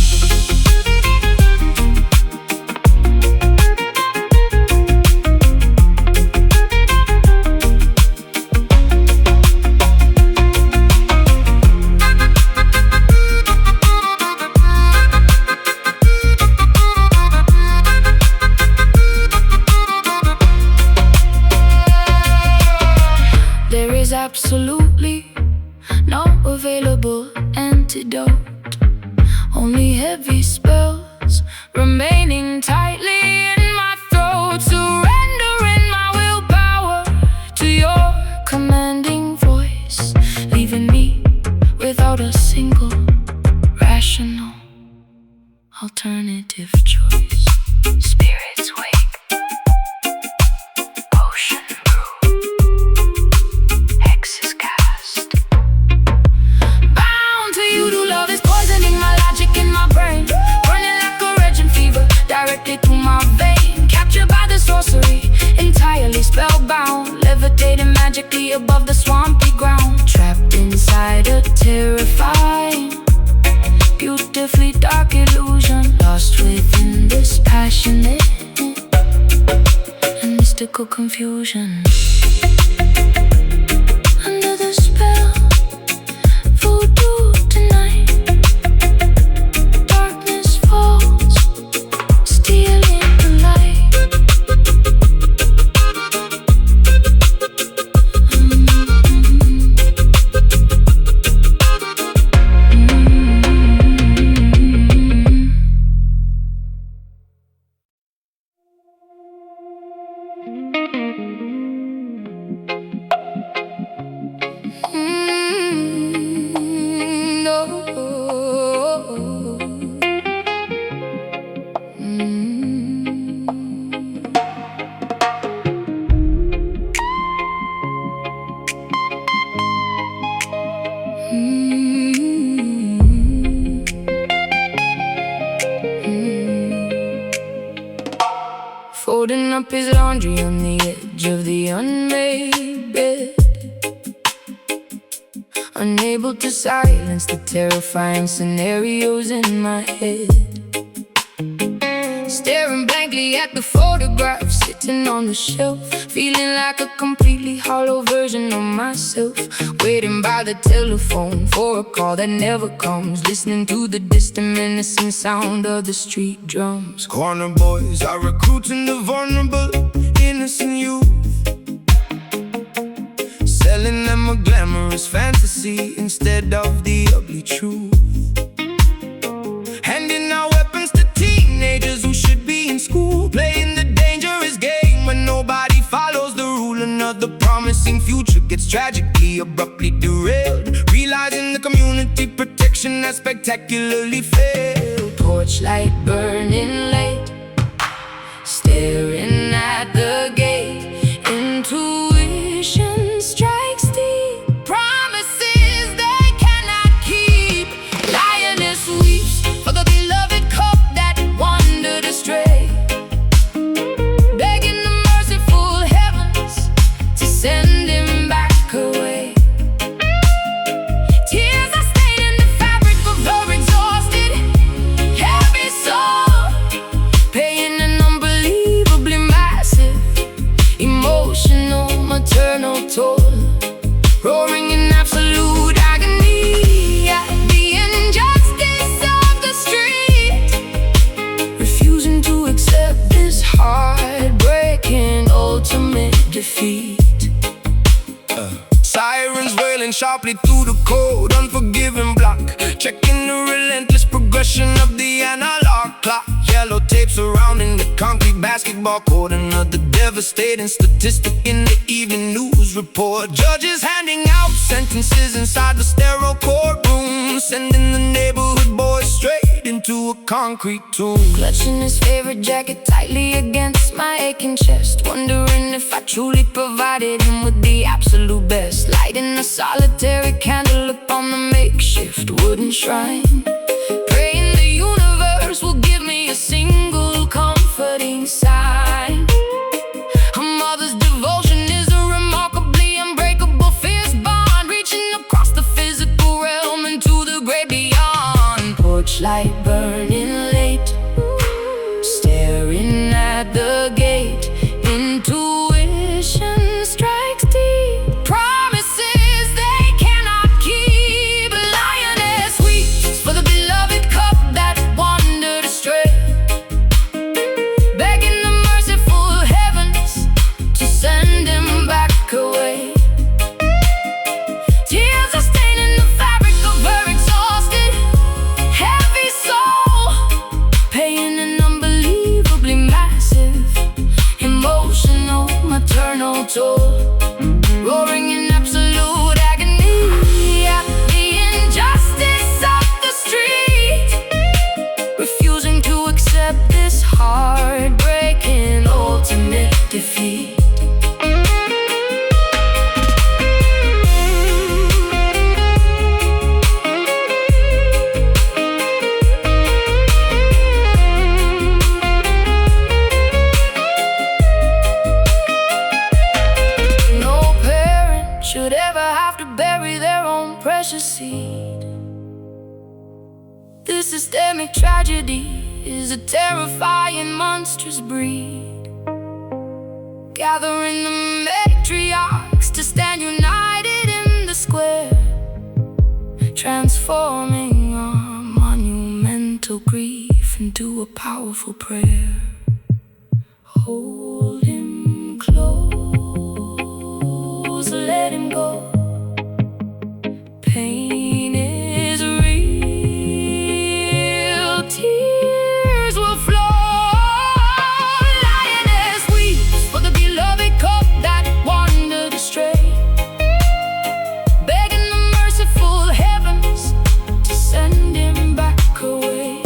There is absolutely no available antidote, only heavy spells remaining tightly in my throat, surrendering my willpower to your commanding voice, leaving me without a single rational alternative choice. Spirits wake, potion brew, hexes cast. Bound to you, to love is poisoning my logic and my brain, running like a raging fever directly through my vein. Captured by the sorcery, entirely spellbound, levitating magically above the swampy ground. Trapped inside a terrifying, beautifully dark illusion, lost within this passionate and mystical confusion. Under the spell, voodoo tonight, darkness falls, stealing the light. his laundry on the edge of the unmade bed, unable to silence the terrifying scenarios in my head. Staring blankly at the photograph sitting on the shelf, feeling like a completely hollow version of myself. Waiting by the telephone for a call that never comes, listening to the distant menacing sound of the street drums. Corner boys are recruiting the vulnerable, innocent youth, selling them a glamorous fantasy instead of the ugly truth. Handing out weapons to teenagers who should be in school, playing the dangerous game when nobody follows the rule. Another promising future gets tragically, abruptly derailed, realizing the community protection has spectacularly failed. Porch light burning late, staring at the gate. Intuition strikes deep, promises they cannot keep. Lioness weeps for the beloved cub that wandered astray, begging the merciful heavens to send him back away. Tears are staining the fabric of her exhausted, heavy soul, paying an unbelievably massive emotional, maternal toll, roaring in absolute agony at the injustice of the street, refusing to accept this heartbreaking ultimate defeat. Sirens wailing sharply through the cold, unforgiving block, checking the relentless progression of the analog clock. Yellow tape surrounding the concrete basketball court, another devastating statistic in the evening news report. Judges handing out sentences inside the sterile courtroom, sending the neighborhood boys straight into a concrete tomb. Clutching his favorite jacket tightly against my aching chest, wondering if I truly provided him with the absolute best. Lighting a solitary candle upon the makeshift wooden shrine, praying the universe will give me a single comforting sign. A mother's devotion is a remarkably unbreakable fierce bond, reaching across the physical realm into the great beyond. Porch light burning late, staring at the gate. Intuition strikes deep, promises they cannot keep. Lioness weeps for the beloved cup that wandered astray, begging the merciful heavens to send him back away. Tears are staining the fabric of her exhausted, heavy soul, paying an unbelievably massive emotional, maternal toll, roaring in absolute agony at the injustice of the street, refusing to accept this heartbreaking ultimate defeat. No parent should ever have to bury their own precious seed. This systemic tragedy is a terrifying, monstrous breed, gathering the matriarchs to stand united in the square, transforming our monumental grief into a powerful prayer. Hold him close, let him go. Pain is real, tears will flow. Lioness weeps for the beloved cup that wandered astray, begging the merciful heavens to send him back away.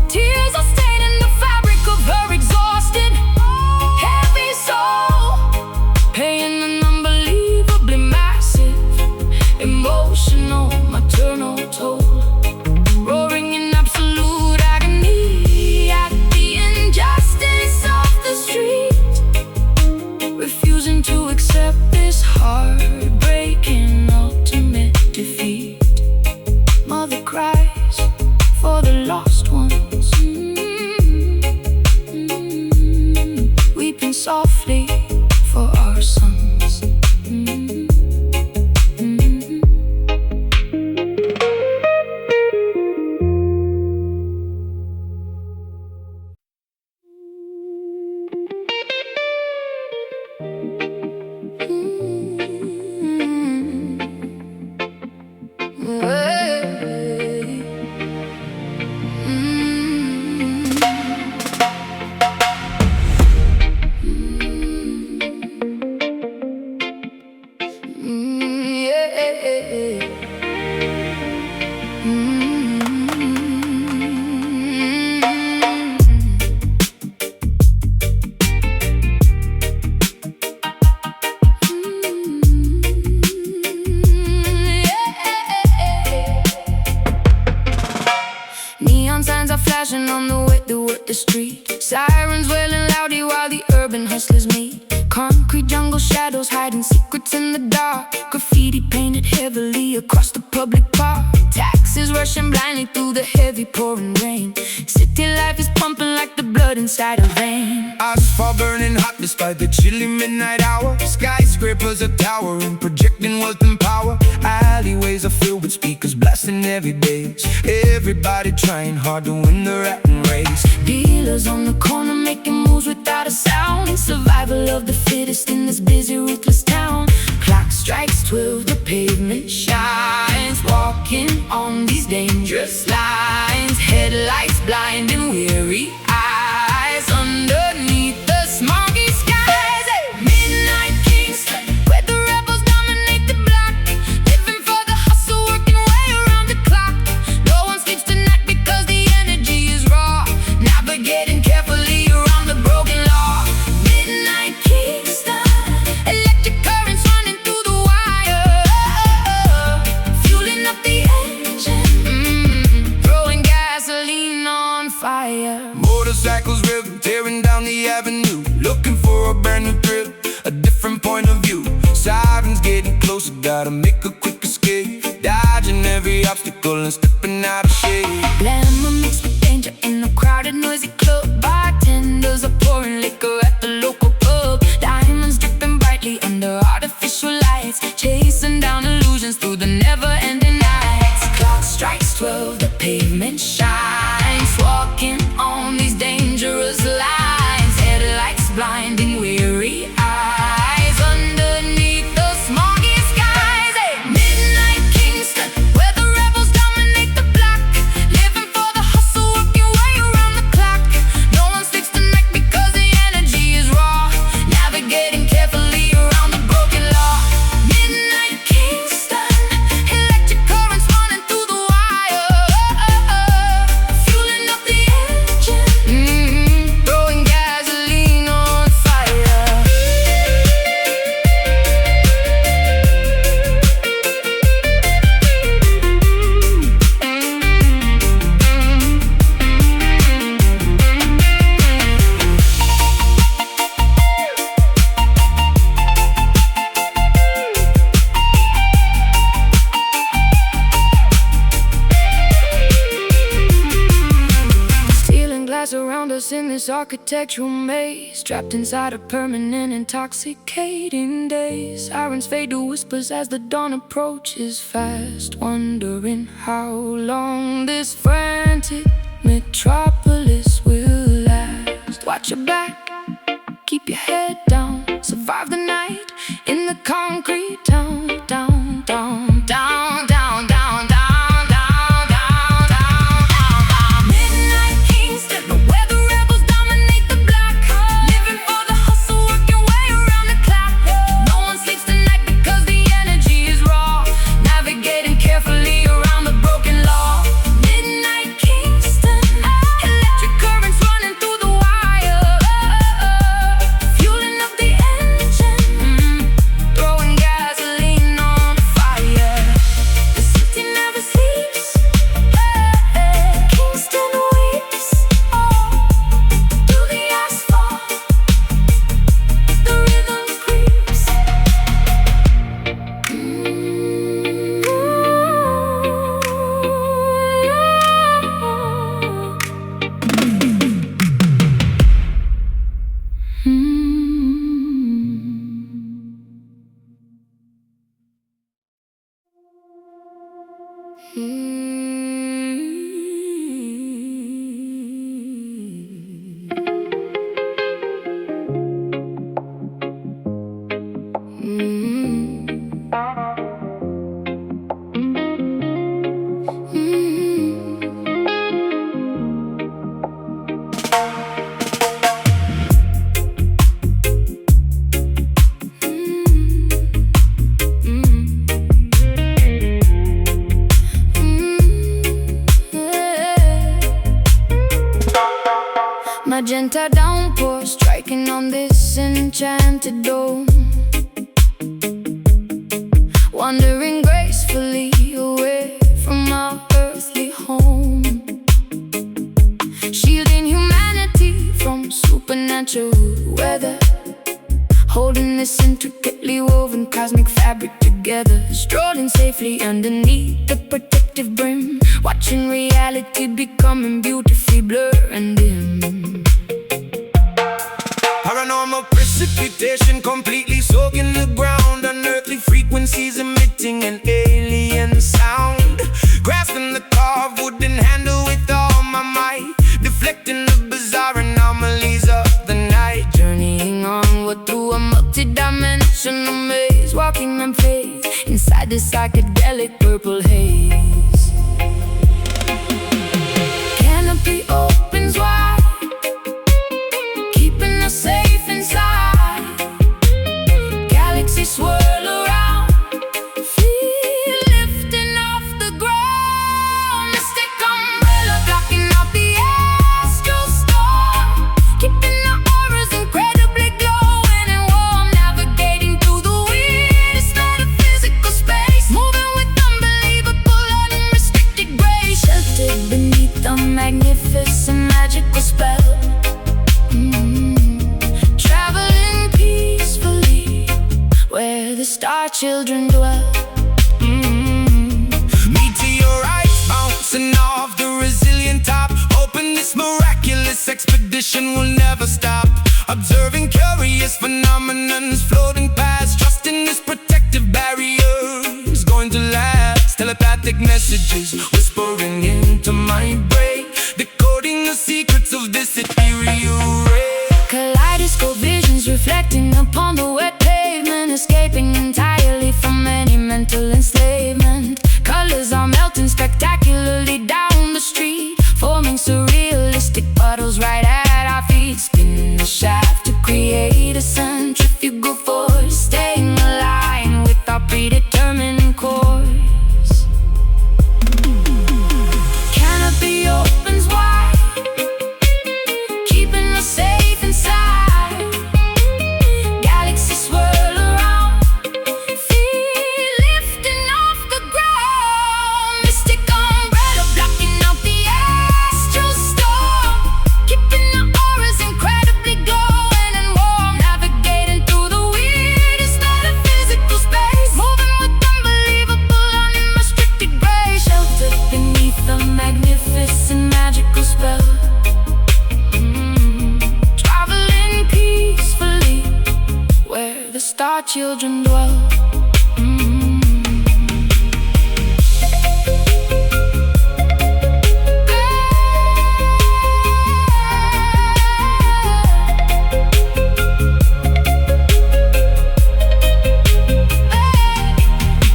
Tears are staining the fabric of her exhausted, heavy soul, paying an unbelievably massive lost ones, weeping softly for our sons. Neon signs are flashing on the way to work the street. Sirens wailing loudly while the urban hustlers meet. Concrete jungle shadows hiding secrets in the dark. Graffiti painted heavily across the public park. Taxis rushing blindly through the heavy pouring rain. City life is pumping like the blood inside a vein. Asphalt burning hot despite the chilly midnight hour. Skyscrapers are towering, projecting wealth and power. Alleyways are filled with speakers blasting every bass. Everybody trying hard to win the rat race. Dealers on the corner making moves without a sound. Survival of the fittest in this busy, ruthless town. Clock strikes 12, the pavement shines. Walking on these dangerous lines. Headlights blinding weary eyes. Underneath the smoggy skies, midnight Kingston, where the rebels dominate the block. Living for the hustle, working way around the clock. No one sleeps tonight because the energy is raw. Navigating carefully around the broken law. Midnight Kingston, electric currents running through the wire. Fueling up the engine, throwing gasoline on fire. Motorcycles revving, tearing down the avenue. Looking for a brand new thrill, a different point of view. Sirens getting closer, gotta make a quick escape. Dodging every obstacle and stepping out of shade. Glamour mixed with danger in a crowded, noisy club. Bartenders are pouring liquor at the local pub. Diamonds dripping brightly under artificial lights. Chasing down illusions through the never-ending nights. Clock strikes 12, the pavement shines. Walking on these dangerous lines. Headlights blinding weary eyes. Underneath the smoggy skies, midnight Kingston, where the rebels dominate the block. Living for the hustle, working way around the clock. No one sleeps tonight because the energy is raw. Navigating carefully around the broken law. Midnight Kingston, electric currents running through the wire. Fueling up the engine, throwing gasoline on fire. Stealing glass around us in this architectural maze. Trapped inside a permanent intoxicating daze. Sirens fade to whispers as the dawn approaches fast. Wondering how long this frantic metropolis will last. Watch your back, keep your head down. Survive the night in the concrete town. Down, down, down, down, down, down, down, down, down, down. Midnight Kingston, where the rebels dominate the block. Living for the hustle, working way around the clock. No one sleeps tonight because the energy is raw. Navigating carefully around the broken law. Midnight Kingston, electric currents running through the wire. Fueling up the engine, throwing gas Magenta downpour striking on this enchanted dome, wandering gracefully away from our earthly home, shielding humanity from supernatural weather, holding this intricately woven cosmic fabric together, strolling safely underneath the protective brim, watching reality becoming beautifully blurred and dim. Paranormal precipitation completely soaking the ground, unearthly frequencies emitting an alien sound, grasping the carved wooden handle with all my might, deflecting the bizarre anomalies of the night, Journeying onward through a multi-dimensional maze, walking in faith inside the psychedelic purple haze. Canopy opens wide, keeping us safe inside. Galaxies swirl around, feel lifting off the ground. Mystic umbrella blocking out the astral storm, keeping our auras incredibly glowing and warm, navigating through the weirdest metaphysical space, moving with unbelievable unrestricted grace, sheltered beneath the magnificent magical spell. Traveling peacefully where the star children dwell. Meteorites bouncing off the resilient top, hoping this miraculous expedition will never stop, observing curious phenomenons floating past, trusting this protective barrier is going to last. Telepathic messages whispering into my brain, decoding the secrets of this ethereal ray. Kaleidoscope visions reflecting upon the wet pavement, escaping entirely from any mental enslavement. Colors are melting spectacularly down the street, forming surrealistic puddles right at our feet. Spin the shaft to create a centrifugal force, staying aligned with our predetermined course. Canopy opens wide, keeping us safe inside. Galaxies swirl around, feel lifting off the ground. Mystic umbrella blocking out the astral storm, keeping our auras incredibly glowing and warm, navigating through the weirdest metaphysical space, moving with unbelievable unrestricted grace, sheltered beneath the magnificent magical spell. Traveling peacefully where the star children dwell.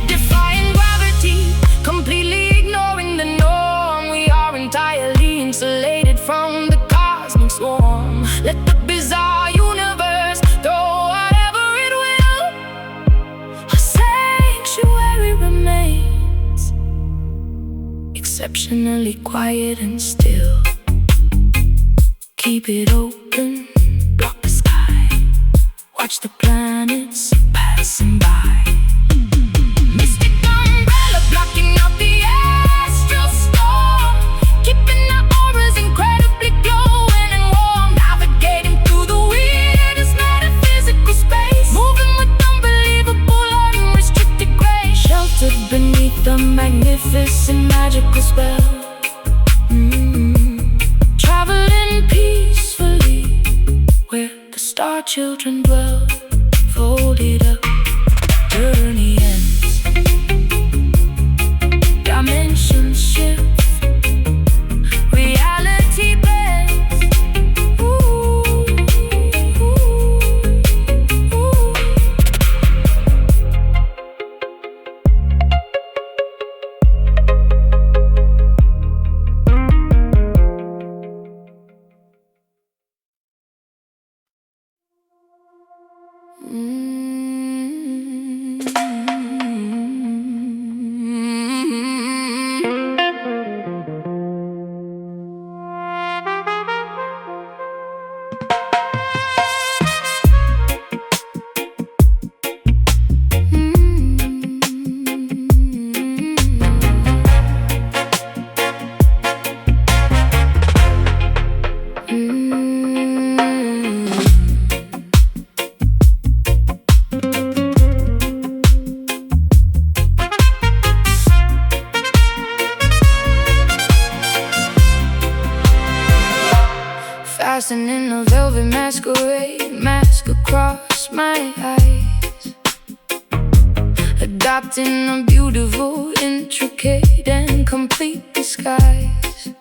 Defying gravity, completely ignoring the norm, we are entirely insulated from the cosmic swarm. Let the bizarre universe throw whatever it will, a sanctuary remains, exceptionally quiet and still. Keep it open, block the sky, watch the planets passing by. Mystic umbrella blocking out the astral storm, keeping our auras incredibly glowing and warm, navigating through the weirdest metaphysical space, moving with unbelievable unrestricted grace, sheltered beneath the magnificent magical spell. Traveling peacefully where the star children dwell, folded up, journey ends, dimension dancing in a velvet masquerade, mask across my eyes, adopting a beautiful, intricate, and complete disguise.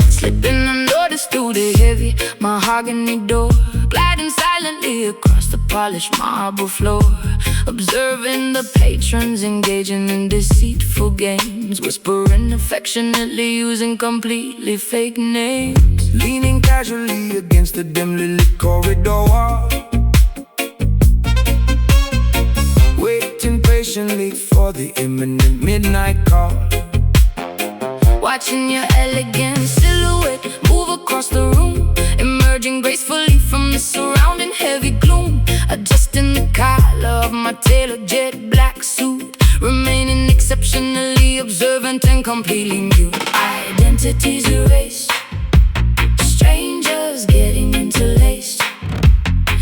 Slipping unnoticed through the heavy mahogany door, gliding silently across the polished marble floor, observing the patrons engaging in deceitful games, whispering affectionately, using completely fake names. Leaning casually against the dimly lit corridor wall, waiting patiently for the imminent midnight call. Watching your elegant silhouette move across the room, emerging gracefully from the surrounding heavy gloom, adjusting the collar of my tailored jet black suit, remaining exceptionally observant and completely mute. Identities erased, strangers getting interlaced,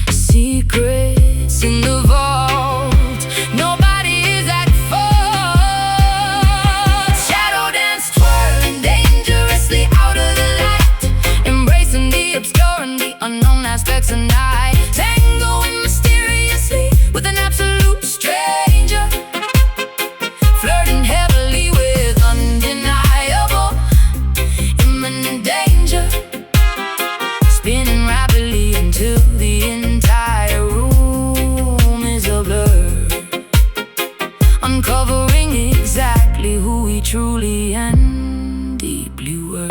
secrets in the vault. Nobody is at fault. Shadow dance, twirling dangerously out of the light, embracing the obscure and the unknown aspects of night, tangoing mysteriously with an absolute stranger, flirting heavily with undeniable imminent danger, spinning rapidly until the entire room is a blur, uncovering exactly who we truly and deeply were.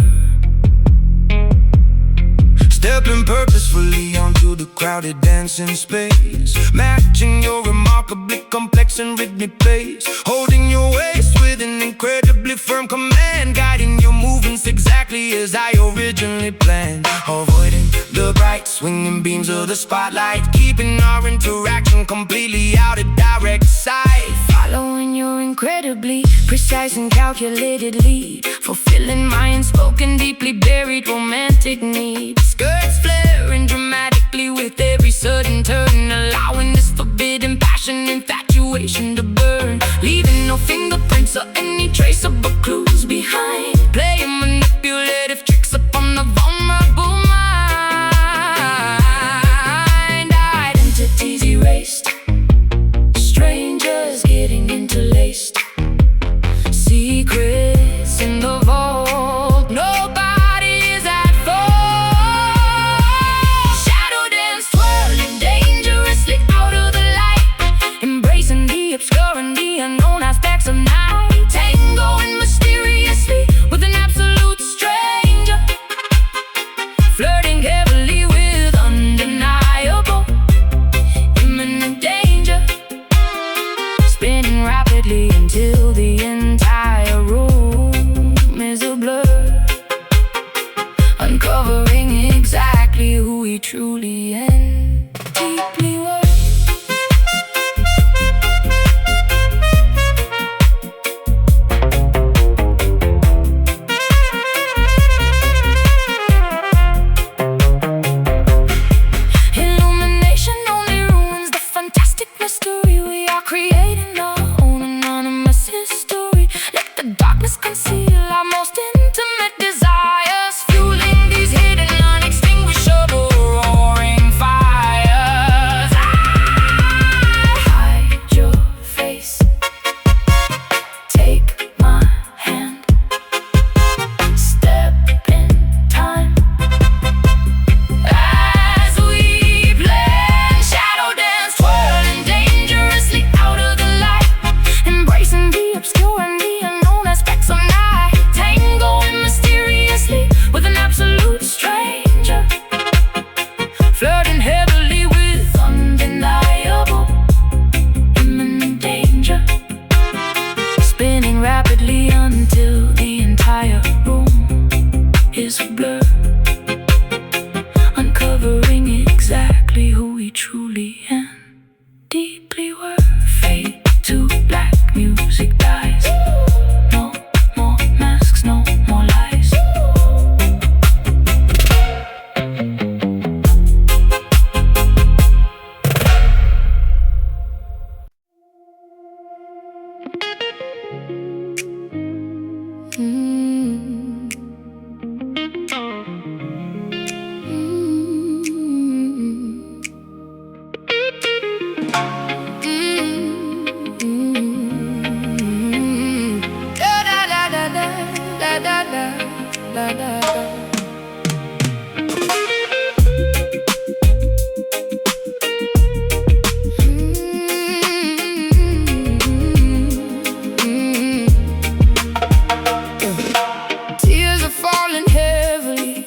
Stepping purposefully onto the crowded dancing space, matching your remarkably complex and rhythmic pace, holding your waist with an incredibly firm command, guiding your movements exactly as I originally planned, avoiding the bright swinging beams of the spotlight, keeping our interaction completely out of direct sight. Following your incredibly precise and calculated lead, fulfilling my unspoken, deeply buried romantic needs. Skirts flaring dramatically with every sudden turn, allowing this forbidden passion, infatuation to burn, leaving no fingerprints or any traceable clues behind, playing manipulative tricks upon the vulnerable mind. Identities erased, strangers getting interlaced, secrets in the vault. Nobody is at fault. Shadow dance, twirling dangerously out of the light, embracing the obscure and the unknown aspects of night, tangoing mysteriously with an absolute stranger, flirting heavily with undeniable imminent danger, spinning rapidly until the entire room is a blur, uncovering exactly who we truly and deeply were. Illumination only ruins the fantastic mystery. We are creating our own anonymous history. Let the darkness conceal our most intimate desires, fueling these hidden, unextinguishable, roaring fires. Hide your face, take my hand, step in time as we blend. Shadow dance, twirling dangerously out of the light, embracing the obscure and the unknown aspects of night, tangoing mysterious da da da. Tears are falling heavily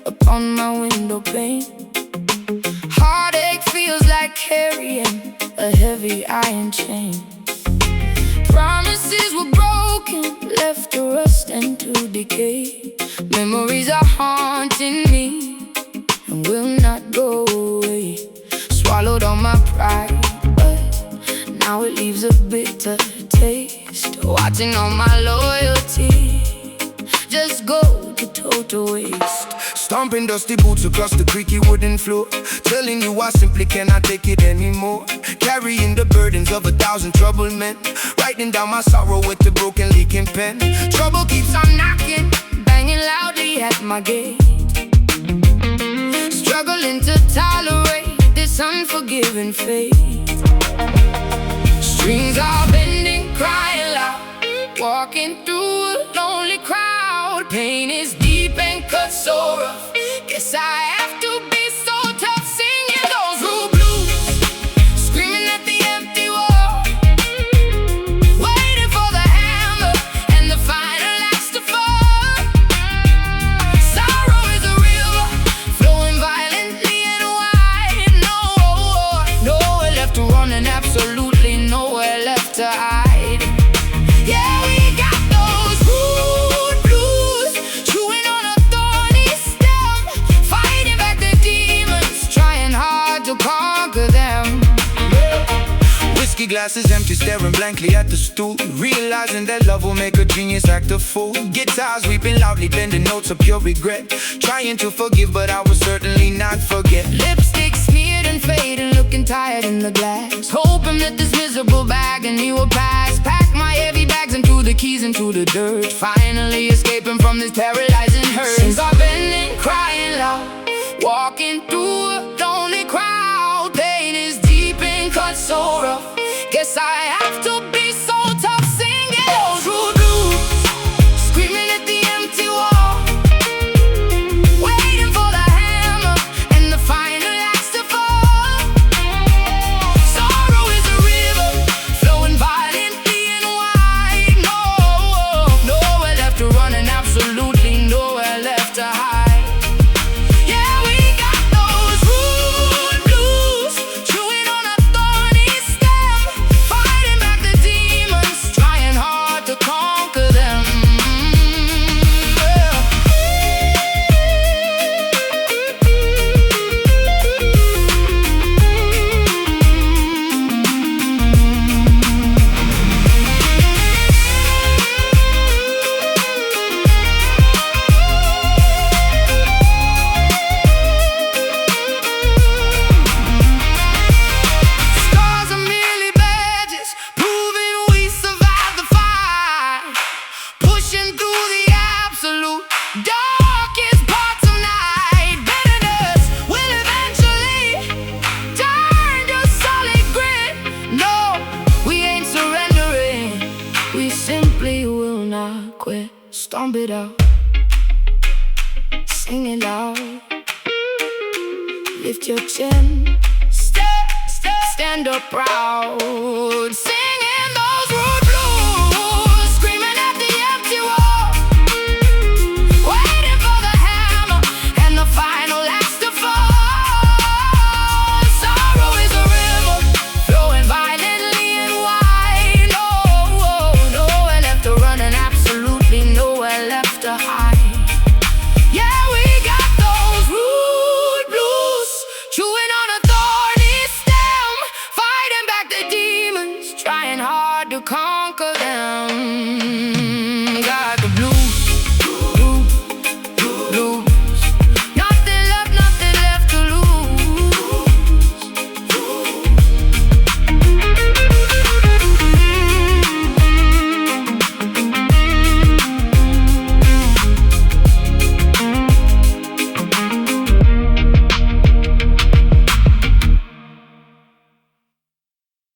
upon my window pane. Heartache feels like carrying a heavy iron chain. Promises were broken, left to rust and to decay. Memories are haunting me and will not go away. Swallowed all my pride, but now it leaves a bitter taste. Watching all my loyalty just go to total waste. Stomping dusty boots across the creaky wooden floor, telling you I simply cannot take it anymore. Carrying the burdens of 1,000 troubled men, writing down my sorrow with the broken leaking pen. Trouble keeps on knocking, banging loudly at my gate. Struggling to tolerate this unforgiving fate. Strings are bending, crying loud, walking through a lonely crowd. Pain is deep and cut so rough, guess I have to be so tough. Singing those rude blues, screaming at the empty wall, waiting for the hammer and the final axe to fall. Sorrow is a river, flowing violently and wide. Nowhere left to run and absolutely nowhere left to hide. Yeah, we got those rude blues, chewing on a thorny stem, fighting back the demons, trying hard to conquer them. Whiskey glasses empty, staring blankly at the stool, realizing that love will make a genius act a fool. Guitars weeping loudly, blending notes of pure regret, trying to forgive but I will certainly not forget. Lipstick smeared and fading, looking tired in the glass, hoping that this miserable bag and me will pass. Pack my heavy bags and threw the keys into the dirt, finally escaping from this paralyzing hurt. Strings are bending, crying loud, walking through a lonely crowd. Pain is deep and cut so rough, guess I have to be so tough. Singing those rude blues, screaming at the empty wall, waiting for the hammer and the final axe to fall. Sorrow is a river, flowing violently and wide. Nowhere left to run and absolutely nowhere left to hide. Yeah, we got those rude blues, chewing on a thorny stem, fighting back the demons, trying hard to conquer them. Stars are merely badges, proving we survived the fight, pushing through the absolute darkest parts of night. Bitterness will eventually turn to solid grit. No, we ain't surrendering, we simply will not quit. Stomp it out, sing it loud, lift your chin, stand up proud. Sing